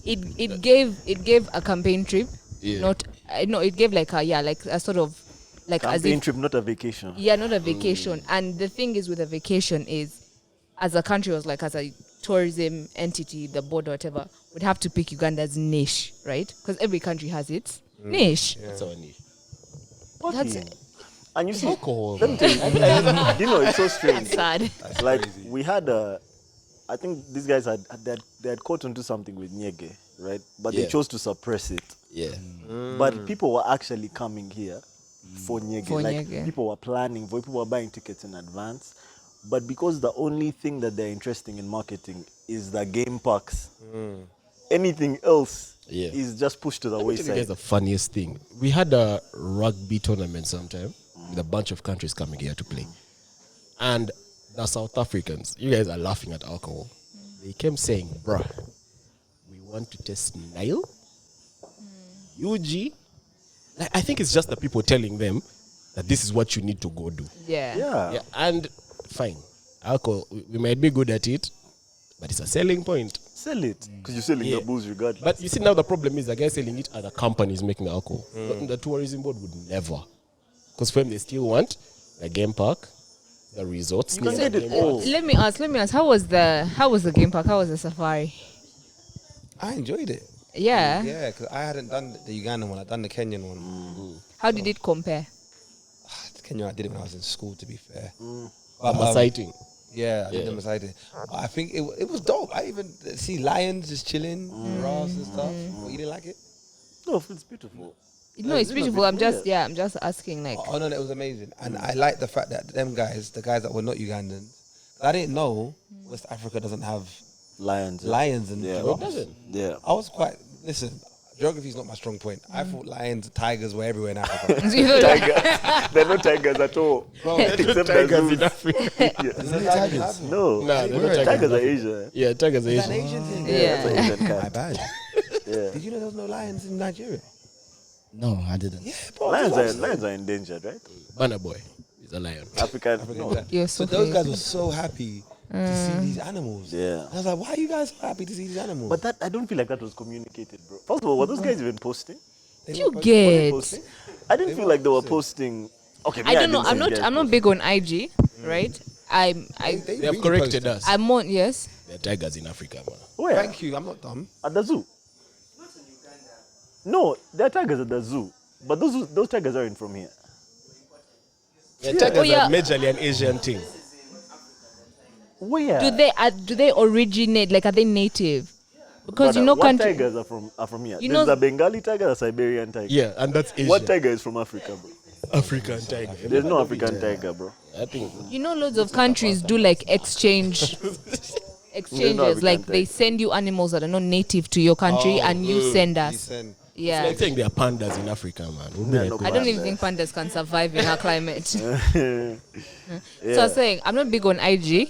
It gave a campaign trip. Yeah. It gave like a sort of like as Campaign if, trip, not a vacation. yeah, not a vacation. And the thing is with a vacation is, as a country, was like, as a tourism entity, the board or whatever, would have to pick Uganda's niche, right? Because every country has its niche. That's our niche. That's And you see, Alcohol. let me tell you, you know, it's so strange. sad. Like, we had I think these guys they had caught onto something with Nyege, right? But they chose to suppress it. Yeah. But people were actually coming here for Nyege. For Like, Nyege. people were planning, people were buying tickets in advance. But because the only thing that they're interested in marketing is the game parks, anything else is just pushed to the Let me tell you guys wayside. the funniest thing. We had a rugby tournament sometime with a bunch of countries coming here to play. And the South Africans, you guys are laughing at alcohol. They came saying, bruh, we want to test Nile, UG. Like, I think it's just the people telling them that this is what you need to go do. Yeah. Yeah, and fine, alcohol, we might be good at it, but it's a selling point. sell it because you're selling Yeah. the booze regardless. But you see, now the problem is the guy selling it are the companies making the alcohol. The tourism board would never. Because for them, they still want the game park, the resorts. You can near get the it game all. parks. Let me ask. How was the game park? How was the safari? I enjoyed it. Yeah. Yeah, because I hadn't done the Ugandan one. I'd done the Kenyan one. How did it compare? The Kenyan, I did it when I was in school, to be fair. I'm exciting. Yeah, I did them aside. I think it was dope. I even see lions just chilling, grass and stuff. What, you didn't like it? No, it's beautiful. No, it's beautiful. I'm just asking like. Oh no, it was amazing, and I like the fact that them guys, the guys that were not Ugandans, I didn't know West Africa doesn't have Lions. lions and Yeah. giraffes. It doesn't. Yeah. I was quite listen. Geography is not my strong point. I thought lions, tigers were everywhere in Africa. Tigers. They're not tigers at all. Bro, Except Tigers the in zoos. Africa. there's no tigers in Africa. No. Nah, they're not Tigers Tigers are in Asia. Yeah, tigers are Is that an Asian. Asian thing? Yeah. That's an Asian My kind. bad. Yeah. Did you know there was no lions in Nigeria? No, I didn't. Yeah, bro. Lions are endangered, right? Banana Boy is a lion. African. No. You're So so those crazy. guys were so happy to see these animals. Yeah. I was like, why are you guys so happy to see these animals? But that I don't feel like that was communicated, bro. First of all, were those guys even posting? They You were get. Posting? I didn't feel like they were posting. Okay, I don't know. I'm not big on IG, right? They They have really corrected posted. us. I'm on. Yes. They're tigers in Africa, man. Where? Thank you. I'm not dumb. At the zoo. No, there are tigers at the zoo, but those tigers aren't from here. Yeah, tigers Oh, yeah. are majorly an Asian thing. Where? Do they originate? Like, are they native? Because Brother, you know, what country. tigers are from here? You There's know- a Bengali tiger, a Siberian tiger. Yeah, and that's Asia. What tiger is from Africa, bro? African tiger. There's no African tiger, bro. I think. You know, loads of countries do like exchanges. Like they send you animals that are not native to your country, and you send us. Yeah. I think there are pandas in Africa, man. We'll be Yeah, like, no I don't even think pandas can survive in our climate. So I Yeah. was saying I'm not big on IG,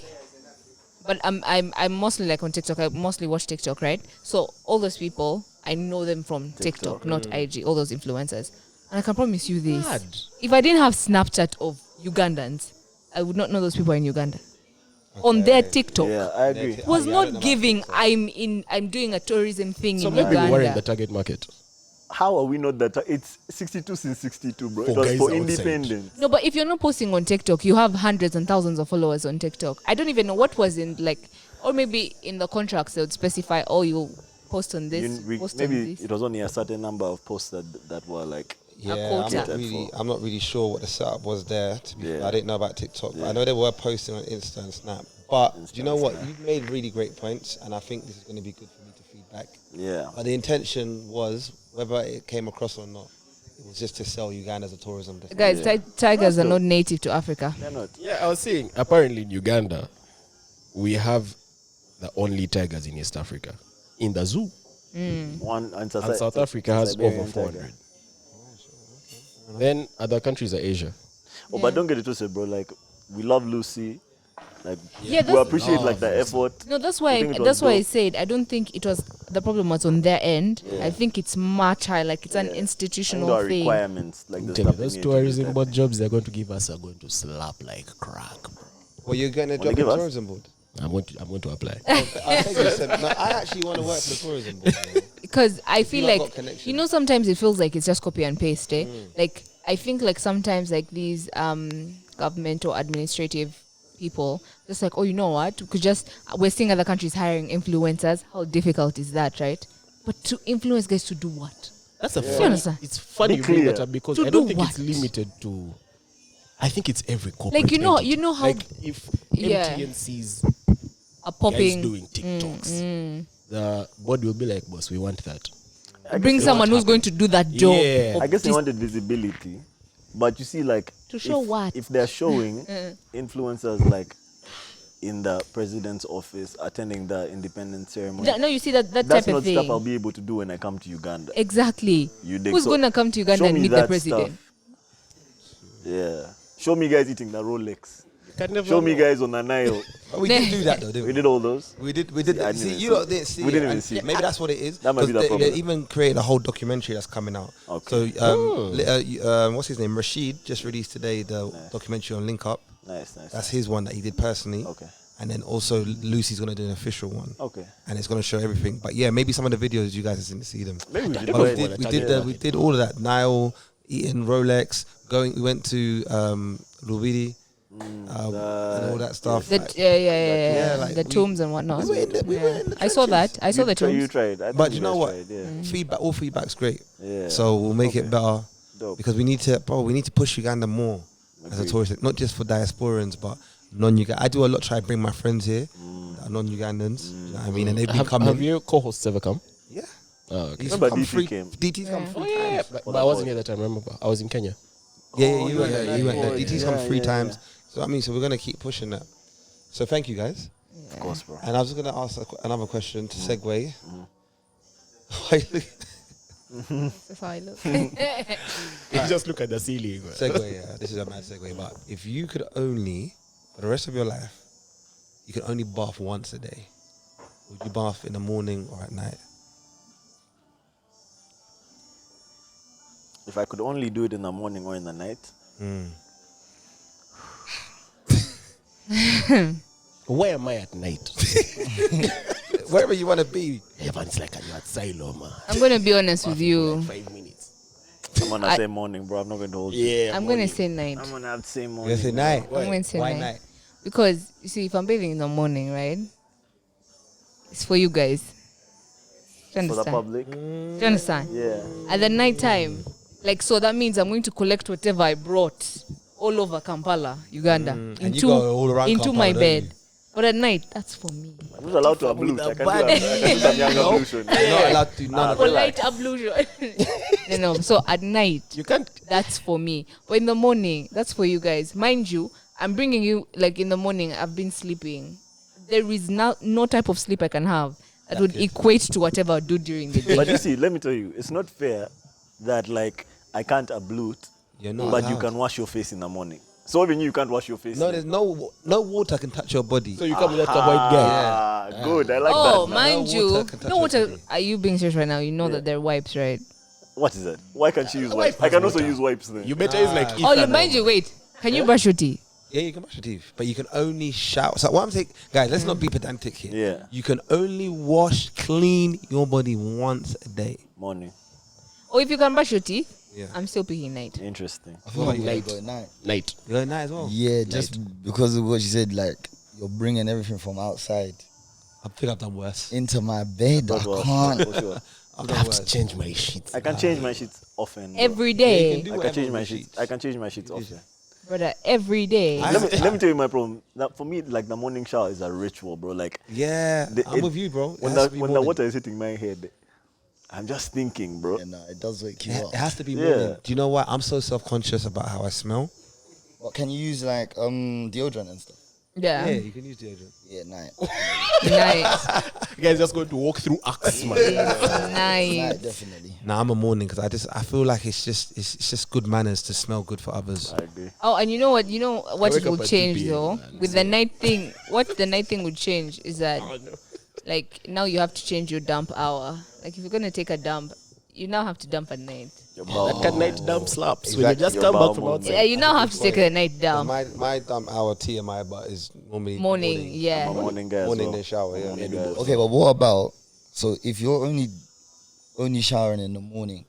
but I'm mostly like on TikTok. I mostly watch TikTok, right? So all those people, I know them from TikTok, not IG. All those influencers, and I can promise you this: Mad. if I didn't have Snapchat of Ugandans, I would not know those people are in Uganda. On their TikTok. Yeah, I agree. Was I not don't know giving. I'm doing a tourism thing so in maybe Uganda. we're in the target market. How are we not that? It's 62 since 62, bro. For It was guys for outside. independence. No, but if you're not posting on TikTok, you have hundreds and thousands of followers on TikTok. I don't even know what was in like, or maybe in the contracts they would specify, oh, you post on this, post on Maybe this. it was only a certain number of posts that were like. Yeah, quota. I'm not really sure what the setup was there. To be Yeah. fair. I didn't know about TikTok. But Yeah. I know they were posting on Insta and Snap. But do you know what? You've made really great points, and I think this is going to be good for me to feedback. Yeah. But the intention was, whether it came across or not, it was just to sell Uganda as a tourism destination. Guys, tigers are That's not dope. native to Africa. They're not. Yeah, I was saying, apparently in Uganda, we have the only tigers in East Africa. In the zoo. One and And South Africa has over 400. Then other countries are Asia. Oh, but don't get it twisted, bro. Like, we love Lucy. Like, Yeah, we that's- appreciate like the effort. No, that's I why. think it was That's why I dope. said I don't think it was the problem was on their end. I think it's much higher. Like it's an Yeah. I think institutional there are thing. requirements. Like, the Tell you, stuff they those need to do tourism that. board jobs they're going to give us are going to slap like crack, bro. Well, you're going to What drop they the give us? tourism board. I'm going to apply. I'll take you a step. No, I actually want to work for the tourism board. You know. Because I feel not got like connection. you know sometimes it feels like it's just copy and paste. Like I think like sometimes like these government or administrative people just like, oh, you know what, we could just we're seeing other countries hiring influencers. How difficult is that, right? But to influence guys to do what? That's a You funny. understand? It's funny Be you bring clear. that up because To I don't do think it's what? limited to. I think it's every corporate. Like you know entity. how like if Yeah. MTN sees a guys popping doing TikToks, the board will be like, boss, we want that. bring someone who's going to do that job. Yeah. of I guess they this- wanted visibility, but you see, like, To show if, what? if they're showing influencers like in the president's office attending the independence ceremony, No, you see that that's type not of thing. stuff I'll be able to do when I come to Uganda. Exactly. You dig? Who's So gonna come to Uganda show and me meet the that president? stuff. Yeah, show me guys eating the Rolex. Can never Show me know. guys on the Nile. But we did do that though, didn't We we? did all those. We did. I didn't See, even you see lot it. didn't see We it. didn't and even see it. Maybe that's what it is. That might be 'Cause the problem. They even created a whole documentary that's coming out. Okay. So, what's his name? Rashid just released today the documentary on Link Up. Nice. That's his one that he did personally. Okay. and then also Lucy's gonna do an official one. Okay. And it's gonna show everything. But yeah, maybe some of the videos you guys didn't see them. Maybe we But did. we did all of that. Niall eating Rolex, we went to Lubidi, and all that stuff. Yeah, like the tombs and whatnot. we were in the I saw that. I saw the You tombs. tried. I But think you know what? tried, yeah. All feedback's great. Yeah. So we'll make it better Dope. because we need to push Uganda more as a Agreed. tourist, not just for diasporans, but non-Uganda. I do a lot. Try to bring my friends here, that are non-Ugandans. You know what I mean? And they've been coming. Have your co-hosts ever come? Yeah. Oh, okay. He's Remember come DT free. came? DT's come Yeah. free Yeah, times. but I wasn't here that time. Remember, I was in Kenya. Yeah, you went yeah, there. You went there. yeah, DT's yeah, come 3 yeah, times. So I mean, so we're gonna keep pushing that. So thank you guys. Of course, bro. And I was gonna ask another question to segue. Why you look- That's how I look. You just look at the ceiling. segue, yeah. This is a mad segue. But if you could only, for the rest of your life, you could only bath once a day, would you bath in the morning or at night? If I could only do it in the morning or in the night, Where am I at night? Wherever you want to be. Everyone's like, you're at silo, man. I'm gonna be honest with you. 5 minutes. I'm gonna say morning, bro. I'm not going to hold you. Yeah, I'm gonna say night. I'm gonna have to say You're morning. gonna say night. I'm going to say Why night. night? Because you see, if I'm bathing in the morning, right, it's for you guys. Do you For the understand? public. Do you understand? Yeah. At the night time, like, so that means I'm going to collect whatever I brought all over Kampala, Uganda, And you go all around into Kampala, my don't bed. you? But at night, that's for me. I'm not allowed to ablution. I can do some young ablution. You're not allowed to. None of For it. light ablution. No. So at night, You can't. that's for me. But in the morning, that's for you guys. Mind you, I'm bringing you, like, in the morning, I've been sleeping. There is no type of sleep I can have that would equate to whatever I do during the day. But you see, let me tell you, it's not fair that, like, I can't ablute, You're not but you allowed. can wash your face in the morning. So even you can't wash your face. No, there's no water can touch your body. So you come with that white guy. Ah, good. I like Oh, that. mind No you, water can touch no your water. body. Are you being serious right now? You know that they're wipes, right? What is that? Why can't she use wipe wipes? I can also water. use wipes then. You better use like. Oh, you mind you. Wait, can you brush your teeth? Yeah, you can brush your teeth, but you can only shower. So what I'm saying, guys, let's not be pedantic here. Yeah. You can only clean your body once a day. Morning. Or if you can brush your teeth, Yeah. I'm still picking night. Interesting. I feel like you Night. gotta go at night. Night. You go at night as well. Yeah, just because of what you said, like you're bringing everything from outside I think I've done worse. into my bed. I But well, can't. for sure. I've I done have worse. to change my sheets. I can change my sheets often. bro. Every Yeah, you day, can do I can whatever change my with sheets. sheets. I can change my sheets often. brother, every day. Let me tell you my problem. That for me, like the morning shower is a ritual, bro. Like Yeah, I'm it- with you, bro. when It has the to be when the morning. water is hitting my head, I'm just thinking, bro. Yeah, no, it does wake you It up. has to be Yeah. morning. Do you know why? I'm so self-conscious about how I smell. What can you use like deodorant and stuff? Yeah. you can use deodorant. Yeah, night. Nice. You guys just going to walk through Axe, man. Night, Nice. definitely. Nah, I'm a morning because I feel like it's just good manners to smell good for others. I agree. Oh, and you know what? You know what wake it will up at 2 change PM, though man. with the night thing. What the night thing would change is that, Oh, no. like, now you have to change your dump hour. Like, if you're gonna take a dump, you now have to dump at night. Your That bowel can night movement. dump slaps when you Exactly. just Your come bowel back from movement. outside. Yeah, you now have to take the night dump. My hour TMI, but is normally Morning, yeah. I'm a morning guy as Morning well. they shower, yeah. Morning guy as Okay, but what about so if you're only showering in the morning,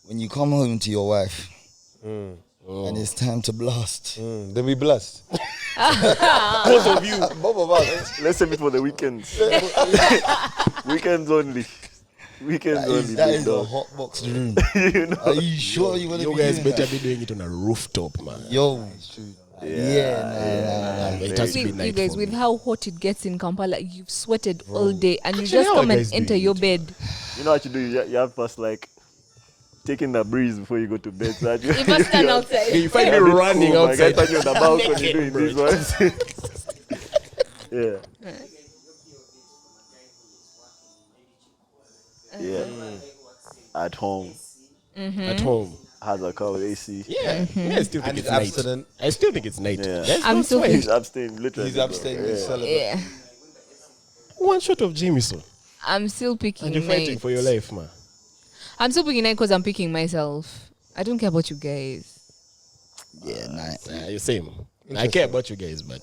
when you come home to your wife and it's time to blast, Then we blessed. Both of you. Both of us. Let's save it for the weekends. Weekends only. Weekends only. that big is a dog. hot box room. You know? Are you sure you want to You be guys doing better that? be doing it on a rooftop, man. Yo, nah. It has to See, be you night guys, for with me. how hot it gets in Kampala, you've sweated all day, and you Actually, just how come are and guys enter doing your it? bed. You know what you do? You have first like taking the breeze before you go to bed. So that you must stand outside. You find me You're a bit running cool, man. outside. Get on the balcony Naked, doing bro. these ones. Yeah. Yeah. At home, At home. has a car with AC. Yeah. Yeah, I still think And it's he's night. abstinent. I still think it's night. Yeah. There's I'm no so sweat. He's abstaining, literally. He's bro. abstaining. Yeah. He's celibate. Yeah, One shot of Jameson. I'm still picking And you're fighting night. for your life, man. I'm still picking night because I'm picking myself. I don't care about you guys. Yeah, night. You same. I care about you guys, but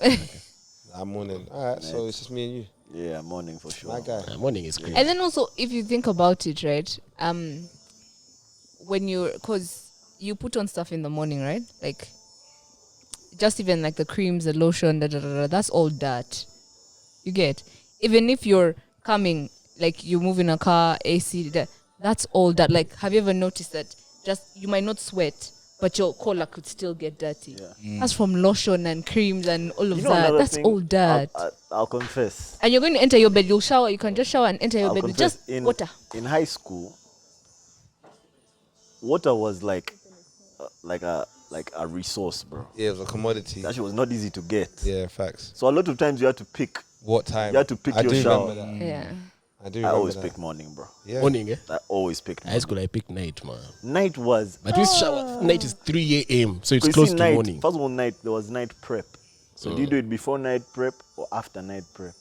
I'm morning. All right, so it's just me and you. Yeah, morning for sure. My guy. Morning is great. And then also, if you think about it, right? Cause you put on stuff in the morning, right? Like, just even like the creams, the lotion, that's all dirt. You get? Even if you're coming, like you move in a car, AC, that's all that. Like, have you ever noticed that just you might not sweat, but your collar could still get dirty? Yeah. That's from lotion and creams and all of You know that. another That's thing, all dirt. I'll confess. And you're going to enter your bed, you'll shower, you can just shower and enter your I'll bed with confess, just water. In high school, water was like a resource, bro. Yeah, it was a commodity. That shit was not easy to get. Yeah, facts. So a lot of times you had to pick. What time? You had to pick I your do shower. remember that. Yeah. I do I remember always that. pick morning, bro. Yeah. Morning, eh? I always picked High morning. school, I pick night, man. Night was. But we shower. Night is 3 a.m., so it's You close see, to night, morning. First of all, night, there was night prep. So do you do it before night prep or after night prep?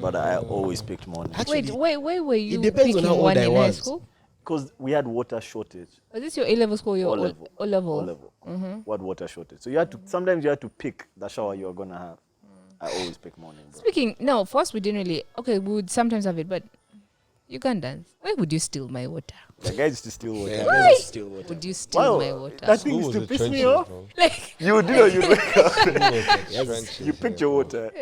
But I always picked morning. Wait, where were you depends on picking how old one I in high was. school? Because we had water shortage. Was this your A-level school or your O-level. O-level? O-level. We had water shortage. So you had to, sometimes you had to pick the shower you were going to have. I always pick morning, bro. Speaking, no, first we didn't really, okay, we would sometimes have it, but Ugandans, why would you steal my water? The guys used to steal water. Yeah, Why? there's still water. Would you steal my water? That thing School used to was the piss me trenches, off. bro. Like, You did or you wake up. School was the trenches, You picked yeah, your bro. water.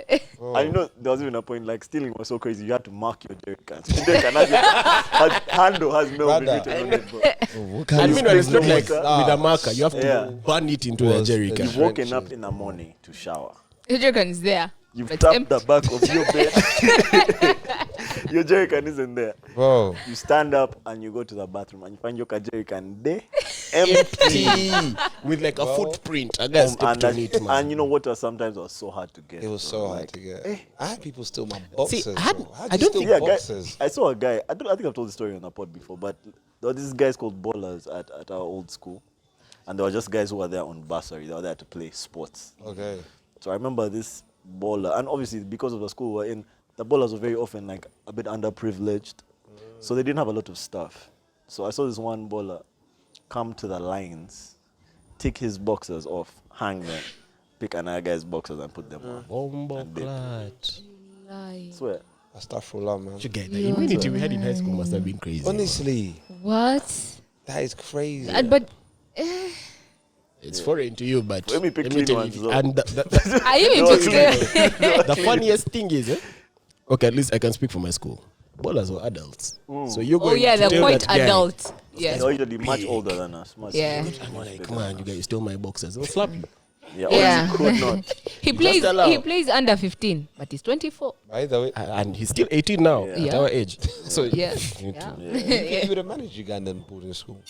And you know, there was even a point like stealing was so crazy, you had to mark your jerry cans. Your jerry can has handle has milk Brother. written on it, bro. What kind And of meanwhile, it's not the like water. with a marker. You have to Yeah. burn it into a Was jerry the can. You've woken trenches. up in the morning to shower. your jerry can is there. You've But tapped empty. the back of your bed. Your jerry can isn't there. Bro, You stand up and you go to the bathroom and you find your jerry can there, empty. With like a footprint. I guess stepped on it, man. And you know water sometimes was so hard to get. it was bro. so hard Like, to get. I had people steal my boxes. I had- bro. How'd I you don't steal think- Yeah, boxes. I saw a guy. I think I've told the story on the pod before, but there were these guys called ballers at our old school, and there were just guys who were there on bursary. They were there to play sports. Okay. So I remember this baller, and obviously because of the school we're in, the ballers were very often like a bit underprivileged, so they didn't have a lot of stuff. So I saw this one baller come to the lines, take his boxers off, hang them, pick another guy's boxers and put them on. Bombo And dip. clat. Swear. That's stuff for love, man. You get the immunity we had in high school must have been crazy. Honestly, What? that is crazy. But It's foreign to you, but Let me pick clean ones, though. and are you No, into clean. the funniest thing is, okay, at least I can speak for my school. Ballers were adults, so you're Oh going yeah, to they're tell quite that guy, adult. Yes. They're usually much big. older than us. Yeah. I'm like, come on, you guys stole my boxers. They'll slap you. Yeah, Yeah. or you could not. He plays allow. he plays under 15, but he's 24. By the way, And he's still 18 now Yeah. at Yeah. our age. So Yeah. you need to- Yeah. you would have managed Ugandan boarding school.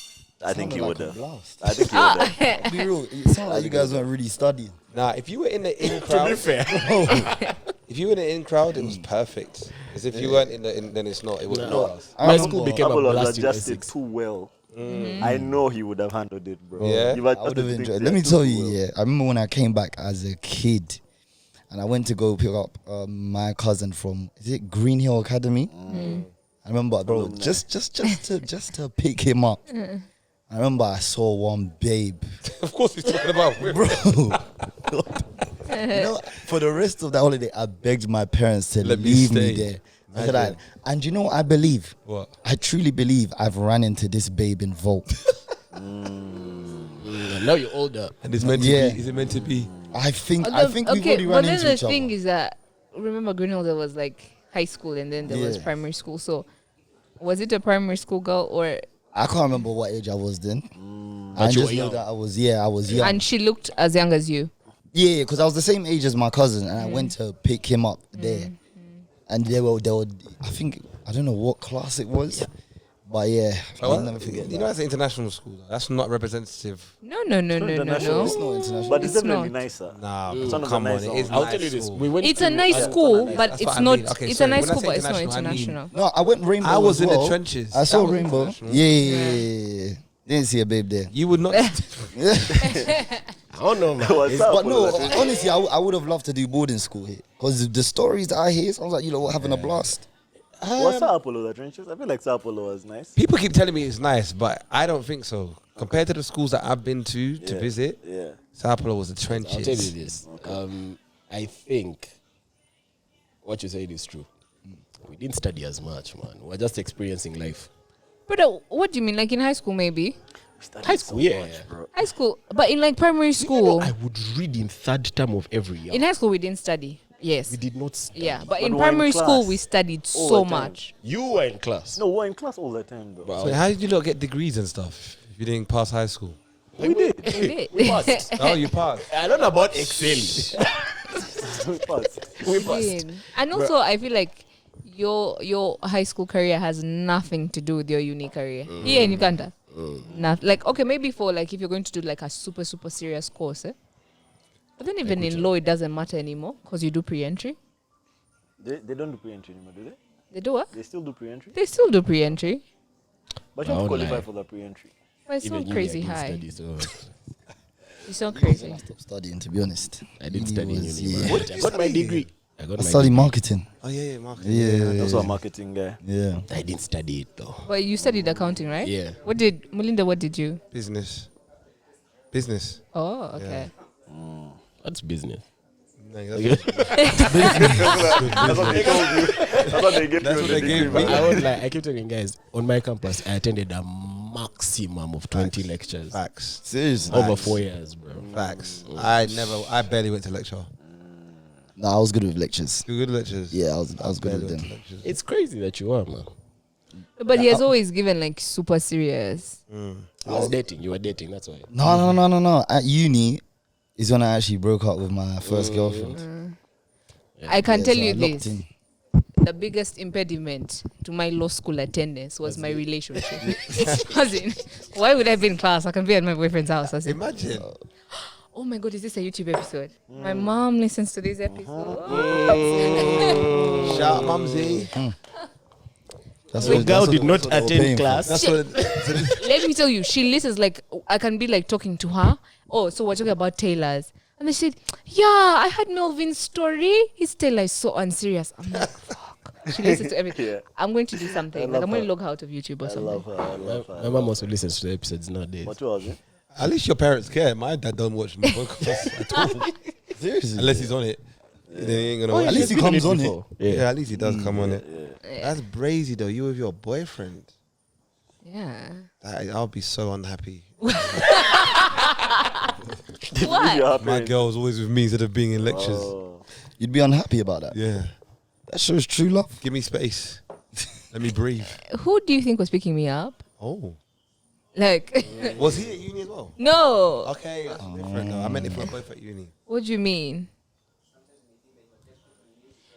I think he would have. Blast. I think he would have. Be real. It sounds like you guys weren't really studying. Nah, if you were in the in crowd, if you were in the in crowd, it was perfect. Because if you weren't in the in, then it's not. It wouldn't No. last. I My remember- school became a Apollo has blast in adjusted S6. too well. I know he would have handled it, bro. Yeah? You've I adjusted would have things enjoyed. there Let me too tell you, well. yeah. I remember when I came back as a kid, and I went to go pick up my cousin from is it Green Hill Academy. I remember, bro, Alumni. just to pick him up. I remember I saw one babe, Of course, he's talking about women. bro. You know, for the rest of that holiday, I begged my parents to Let me leave me stay. there. I said, and you know what I believe? What? I truly believe I've run into this babe in Volt. Now you're older. And it's meant to Yeah. be. Is it meant to be? I think we've okay, already but run then into the each other. thing is that remember Greenhill there was like high school and then there was Yeah. primary school. So was it a primary school girl or I can't remember what age I was then. I But you just were know young. that I was young. and she looked as young as you? Yeah, because I was the same age as my cousin, and I went to pick him up there. And they were, I think, I don't know what class it was, but yeah, I'll never forget You that. know, that's an international school. That's not representative. No. international. It's not international. But it's It's definitely not. nicer. Nah, It's one of the come on. nice It ones. is I'll nice tell you this. school. We went It's to a nice That's school, what I but That's it's what I not. mean. Okay, It's sorry, a nice when I school, say but it's not international, I mean- international. No, I went Rainbow. I was as in well. the trenches. I saw That was Rainbow. international. Yeah. Didn't see a babe there. You would not. I don't know, man. What's It's- up? But no, Apollo? honestly, I would have loved to do boarding school here. Because the stories that I hear, sounds like you were having a blast. What's Sao Apollo, the trenches? I feel like Sao Apollo was nice. People keep telling me it's nice, but I don't think so. Compared to the schools that I've been to Yeah. visit, Yeah. Sao Paulo was the I'll tell you trenches. this. I think what you said is true. We didn't study as much, man. We're just experiencing life. But what do you mean? Like in high school, maybe? High school, yeah. High school, but in like primary school. I would read in third term of every year. In high school, we didn't study. Yes. We did not study. Yeah, but But in we were in primary school, class we studied all so the time. much. You were in class. No, we're in class all the time, though. Wow. So how did you not get degrees and stuff if you didn't pass high school? We did. We did. We passed. Oh, you passed. I don't know about excelling. We passed. We passed. And also, I feel like your high school career has nothing to do with your uni career here in Uganda. Not like, okay, maybe for like if you're going to do like a super serious course, but then even in law it doesn't matter anymore because you do pre-entry. They don't do pre-entry anymore, do they? They do what? They still do pre-entry? They still do pre-entry, But you have I to won't qualify lie. for the pre-entry. but it's Even not uni, crazy I didn't high. study, so It's not crazy. I stopped studying, to be honest. I didn't Uni study in was- uni. yeah. man. What did I you got my study? degree. I got I my studied degree. marketing. Oh yeah, marketing. Yeah. Also a marketing guy. Yeah. I didn't study it though. But you studied accounting, right? Yeah. Mulinde, what did you? Business. Oh, okay. That's business. No, that's That's what they told you. That's what they gave That's you. what in the they gave degree, me. man. I won't lie. I keep telling guys on my campus, I attended a maximum of 20 lectures facts. Seriously. over 4 years, bro. Facts. I barely went to lecture. No, I was good with lectures. You good lectures? Yeah, I was good Barely with went them. to lectures. It's crazy that you are, man. But he has always given like super serious. I was dating. You were dating. That's why. No. At uni is when I actually broke up with my first girlfriend. I can Yeah, tell so you I locked this. in. The biggest impediment to my law school attendance was my relationship. As in, why would I be in class? I can be at my boyfriend's house. As in, Imagine. oh my God, is this a YouTube episode? My mom listens to this episode. Shout out, Mumsy. That's The girl did not that's what they were paying attend for. class. That's what. Let me tell you, she listens like, I can be like talking to her. Oh, so we're talking about tailors. And they said, yeah, I had Melvin's story. His tailor is so unserious. I'm like, fuck. She listens to everything. Yeah. I'm going to do something. Like, love I'm going her. to log out of YouTube or I something. love her. I love her. My mom also listens to the episodes nowadays. What was it? At least your parents care. My dad don't watch my podcast at all, Seriously. unless he's on it. Then he ain't gonna watch at it. least he comes on it. Yeah, at least he does come on it. Yeah. That's brazy though. You with your boyfriend. Yeah. I'll be so unhappy. What? My girl's always with me instead of being in lectures. Oh. You'd be unhappy about that. Yeah. That shows true love. Give me space. Let me breathe. Who do you think was picking me up? Oh. Like, Was he at uni as well? no. Okay, that's different though. I meant if we're both at uni. What do you mean?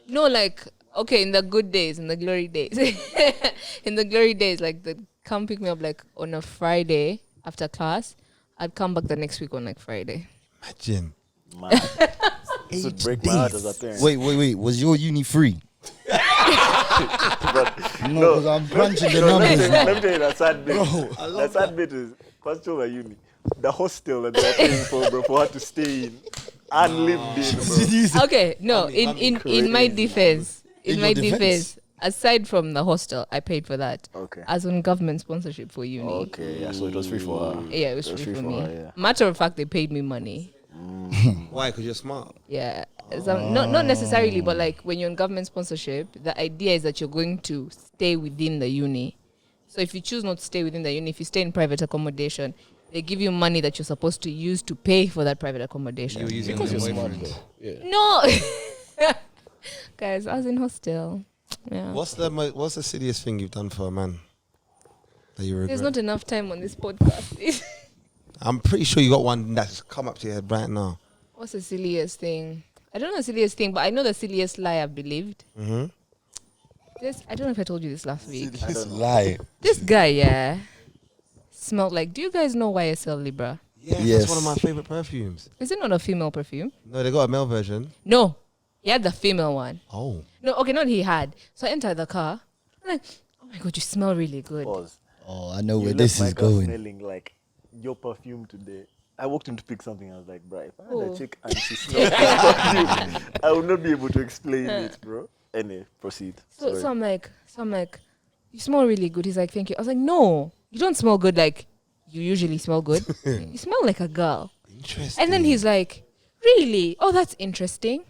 No, like, okay, in the good days, in the glory days. In the glory days, like, they'd come pick me up, like, on a Friday after class. I'd come back the next week on, like, Friday. Imagine. Man. This would break my heart as a parent. Wait. Was your uni free? But No, because I'm crunching the let me numbers. tell you that sad bit. Bro, That sad bit is first of all, uni. The hostel that they're paying for, bro, for her to stay in and live in, bro. Okay, no, in my defense, In in your my defense? defense, aside from the hostel, I paid for that. Okay. As on government sponsorship for uni. Okay, yeah, so it was free for her. Yeah, it was free for me. her, Matter of fact, they paid me money. Why? Because you're smart. Yeah. Not necessarily, but like when you're on government sponsorship, the idea is that you're going to stay within the uni. So if you choose not to stay within the uni, if you stay in private accommodation, they give you money that you're supposed to use to pay for that private accommodation. You were using Because your you're smart, boyfriend. bro. Yeah. No. Guys, I was in hostel. Yeah. What's the silliest thing you've done for a man that you regret? There's not enough time on this podcast. I'm pretty sure you got one that's come up to your head right now. What's the silliest thing? I don't know the silliest thing, but I know the silliest lie I've believed. Mm-hmm. I don't know if I told you this last week. This lie. This guy, yeah, smelled like. Do you guys know YSL Libra? Yeah, Yes. that's one of my favorite perfumes. Is it not a female perfume? No, they got a male version. No, he had the female one. Oh. No, okay, not he had. So I entered the car. I'm like, oh my God, you smell really good. Pause. Oh, I know You where left this my is car going. smelling like your perfume today. I walked in to pick something. I was like, bro, if I had Oh. a chick and she smelled like perfume, I would not be able to explain it, bro. Anyway, proceed. So Sorry. I'm like, you smell really good. He's like, thank you. I was like, no, you don't smell good like you usually smell good. You smell like a girl. Interesting. And then he's like, really? Oh, that's interesting.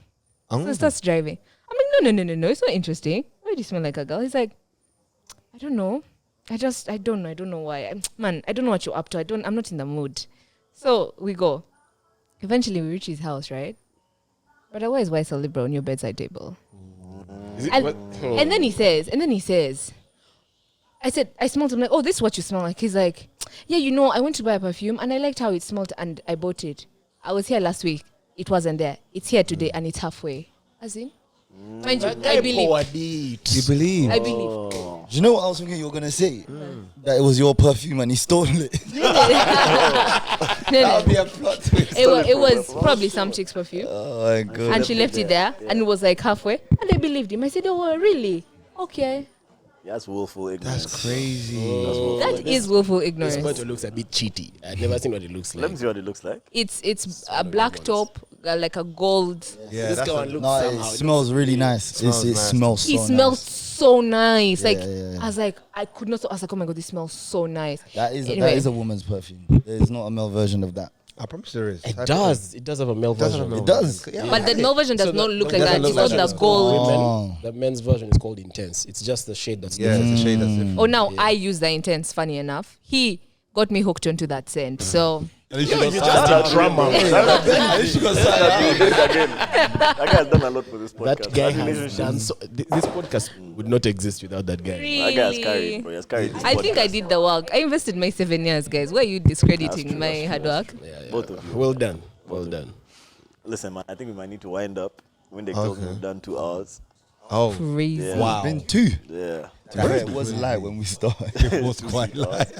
Oh. So he starts driving. I'm like, no, it's not interesting. Why do you smell like a girl? He's like, I don't know. I don't know. I don't know why. Man, I don't know what you're up to. I'm not in the mood. So we go. Eventually we reach his house, right? But why is white Libra on your bedside table? And then he says, I smelled. I'm like, oh, this is what you smell like. He's like, yeah, I went to buy a perfume and I liked how it smelled and I bought it. I was here last week. It wasn't there. It's here today and it's halfway. As in? Mind you, I believe. You believe? I believe. Do you know what I was thinking you were gonna say? That it was your perfume and he stole it. That would be a plot twist. It was probably some chick's perfume. Oh my god. And she left it there and it was like halfway. And I believed him. I said, oh, really? Okay. That's willful ignorance. That's crazy. That is willful This ignorance. photo looks a bit cheaty. I've never seen what it looks like. Let me see what it looks like. It's a black top, like a gold. Yeah, This that's guy a- looks No, somehow. it smells really nice. Smells It nice. smells He so smelled nice. so nice. Like Yeah. I was like, I could not. I was like, oh my god, this smells so nice. That is Anyway. a woman's perfume. There's not a male version of that. I promise there is. It does. It does have a male Does have version. a male It does. version. But the male version does So not the- look it like doesn't that. look It's not like the that. gold. Oh. The men's version is called Intense. It's just the shade that's Yeah, different. it's a shade that's different. Oh, now I use the intense. Funny enough, he got me hooked onto that scent. So You just a drama. That guy has done a lot for this podcast. That guy has Relationships. done so. This podcast would not exist without that guy. That guy has carried, bro. He has carried this I think I podcast. did the work. I invested my 7 years, guys. Why are you discrediting my hard work? Both of you. Well done. Well done. Listen, man, I think we might need to wind up. When they told me Okay. we've done 2 hours. Oh, Crazy. Yeah. wow. Been 2. Yeah. It was light when we started. It was quite light.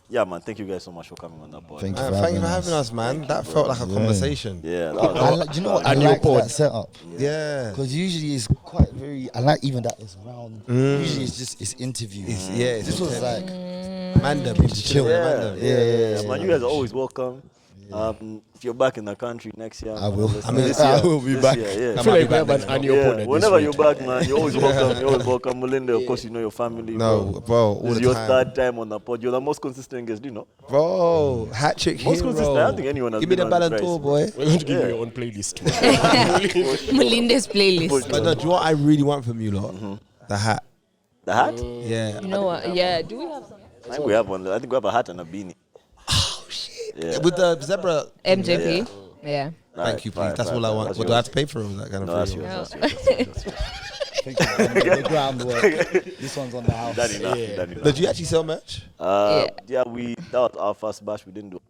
Yeah, man. Thank you guys so much for coming on that podcast. Thank you. Thank you for having us, man. That felt like a conversation. Yeah. That I was, like, do you know what? I And your like pod. that setup. Yeah. Because usually it's quite very. I like even that it's round. Usually it's interview. This was like Mandem. chill. yeah. Man, you guys are always welcome. If you're back in the country next year, I will. listen, I mean, this I year- will be this back. year, yeah. I feel like we have an annual pod Yeah, at whenever this you're rate. back, man, you're always welcome. You're always welcome. Mulinde, of course, you know your family. No, bro, all This is the your time. 3rd time on the pod. You're the most consistent guest, do you know? Bro, hat trick Most hero. consistent. I don't think anyone has Give me been the on Ballon this d'Or, price. boy. We're going to give Yeah. you your own playlist. Mulinde's playlist. But no, do you know what I really want from you lot? The hat. The hat? Yeah. You know what? Yeah. Do we have some? I think we have one. I think we have a hat and a beanie. Oh, shit. Yeah. With the zebra. MJP. Yeah. Thank you, please. That's all I want. What do I have to pay for it? That kind of No, that's free? yours. No. That's yours. That's yours. Thank you. The groundwork. This one's on the house. That enough. That enough. Did you actually sell merch? Yeah, that was our first batch. We didn't do.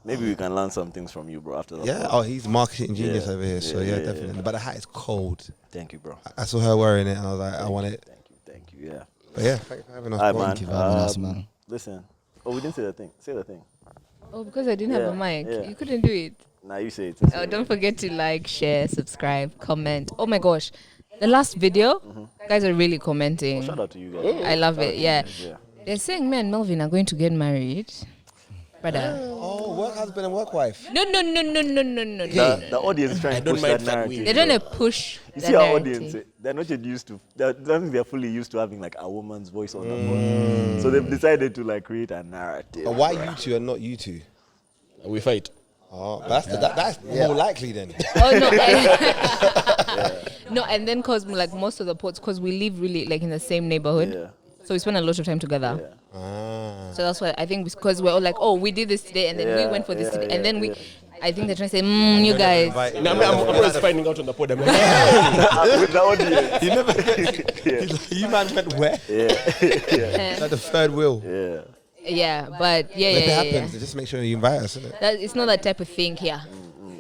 Maybe we can learn some things from you, bro. After that. Yeah. Oh, he's marketing genius Yeah. over here. So Yeah, yeah, yeah, definitely. yeah. But the hat is cold. Thank you, bro. I saw her wearing it and I was like, I want it. Thank you. Yeah. But yeah, thank you for having us. All right, bro. man. Thank you for having us, man. Listen. Oh, we didn't say the thing. Say the thing. Oh, because I didn't have a mic. Yeah. You couldn't do it. Nah, you say it. Oh, don't forget to like, share, subscribe, comment. Oh my gosh. The last video, guys are really commenting. Shout out to you guys. I love it. Yeah. Yeah. They're saying me and Melvin are going to get married. Brother. Oh, work husband and work wife. No. The audience is trying to don't push mind that that narrative. They're trying to push You the see our narrative. audience, they're not yet used to, I don't think they're fully used to having like a woman's voice on the pod. So they've decided to like create a narrative. But why you two and not you two? We fight. Oh, that's more likely then. Oh no. No, and then cause like most of the pods, cause we live really like in the same neighborhood, Yeah. so we spend a lot of time together. Yeah. Ah. So that's why I think because we're all like, oh, we did this today, and then we Yeah, went for this yeah, today, and then yeah. I think they're trying to say, you guys. No, I'm always finding out on the pod. I'm like, With the audience. You never. You man went where? Yeah. Like the third wheel. Yeah. Yeah, but yeah, If it yeah. happens, just make sure you invite us, innit? It's not that type of thing here.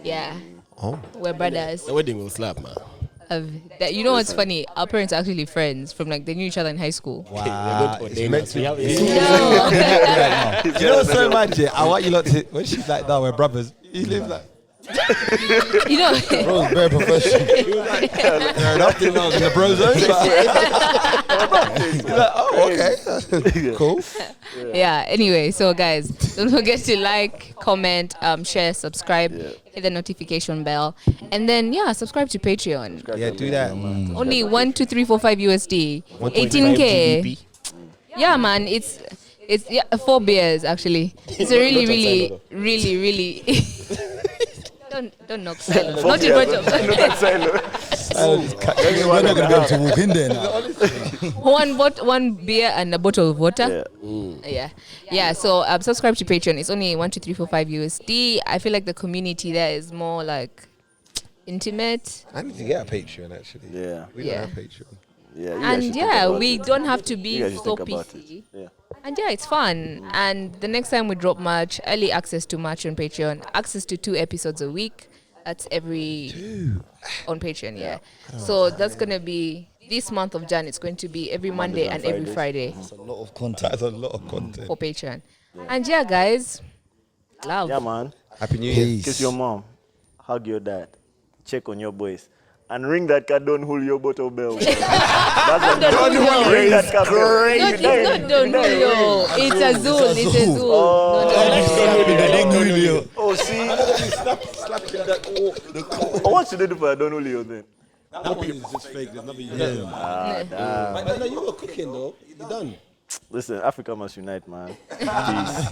Yeah, Oh. we're brothers. the wedding will slap, man. You know what's funny? Our parents are actually friends from like they knew each other in high school. Wow. It's It's meant to we have, be. No. You know what's so mad, Jay? I want you lot to, when she's like, no, we're brothers. You live like, You know. Bro, it's very professional. fair enough, didn't know I was in the bro zone. But he's like, oh, okay. Cool. Yeah. Anyway, so guys, don't forget to like, comment, share, subscribe, hit the notification bell, and then subscribe to Patreon. Yeah, do that. Only 1, 2, 3, 4, 5 USD, 1.5 18K. GBP. Yeah, man, it's 4 beers actually. It's a really. No, don't knock Silo. Not in front of You're not gonna be able to walk in there now. one beer and a bottle of water. Yeah. So subscribe to Patreon. It's only 1, 2, 3, 4, 5 USD. I feel like the community there is more like intimate. I need to get a Patreon actually. Yeah. We don't have Patreon. Yeah. You guys should And think about we it. don't have to You be guys should so think about PC. it. Yeah. And it's fun. And the next time we drop merch, early access to merch on Patreon, access to 2 episodes a week. That's every 2 on Patreon, yeah. So that's gonna be this month of Jan. It's going to be every Monday and every Friday That's a lot of content. That's a lot of content. for Patreon. And guys, love. Yeah, man. Happy New Year. Peace. Kiss your mom. Hug your dad. Check on your boys. And ring that car, don't hold your bottle bell. That's Don Julio. ring that car bell. It's not Don Julio. It's a Zul. It's a Zul. Oh, see? What should they do for a Don Julio then? That one is just fake. There's nothing you can do. Damn. No, you were cooking though. You're done. Listen, Africa must unite, man. Peace.